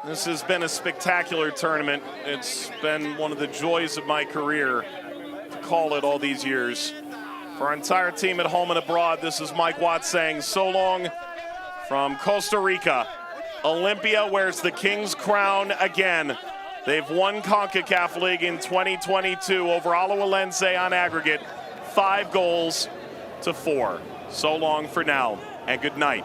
This has been a spectacular tournament. It's been one of the joys of my career to call it all these years. For our entire team at home and abroad, this is Mike Watts saying so long from Costa Rica. Olimpia wears the King's crown again. They've won CONCACAF League in 2022 over Alajuelense on aggregate, 5-4. So long for now, and good night.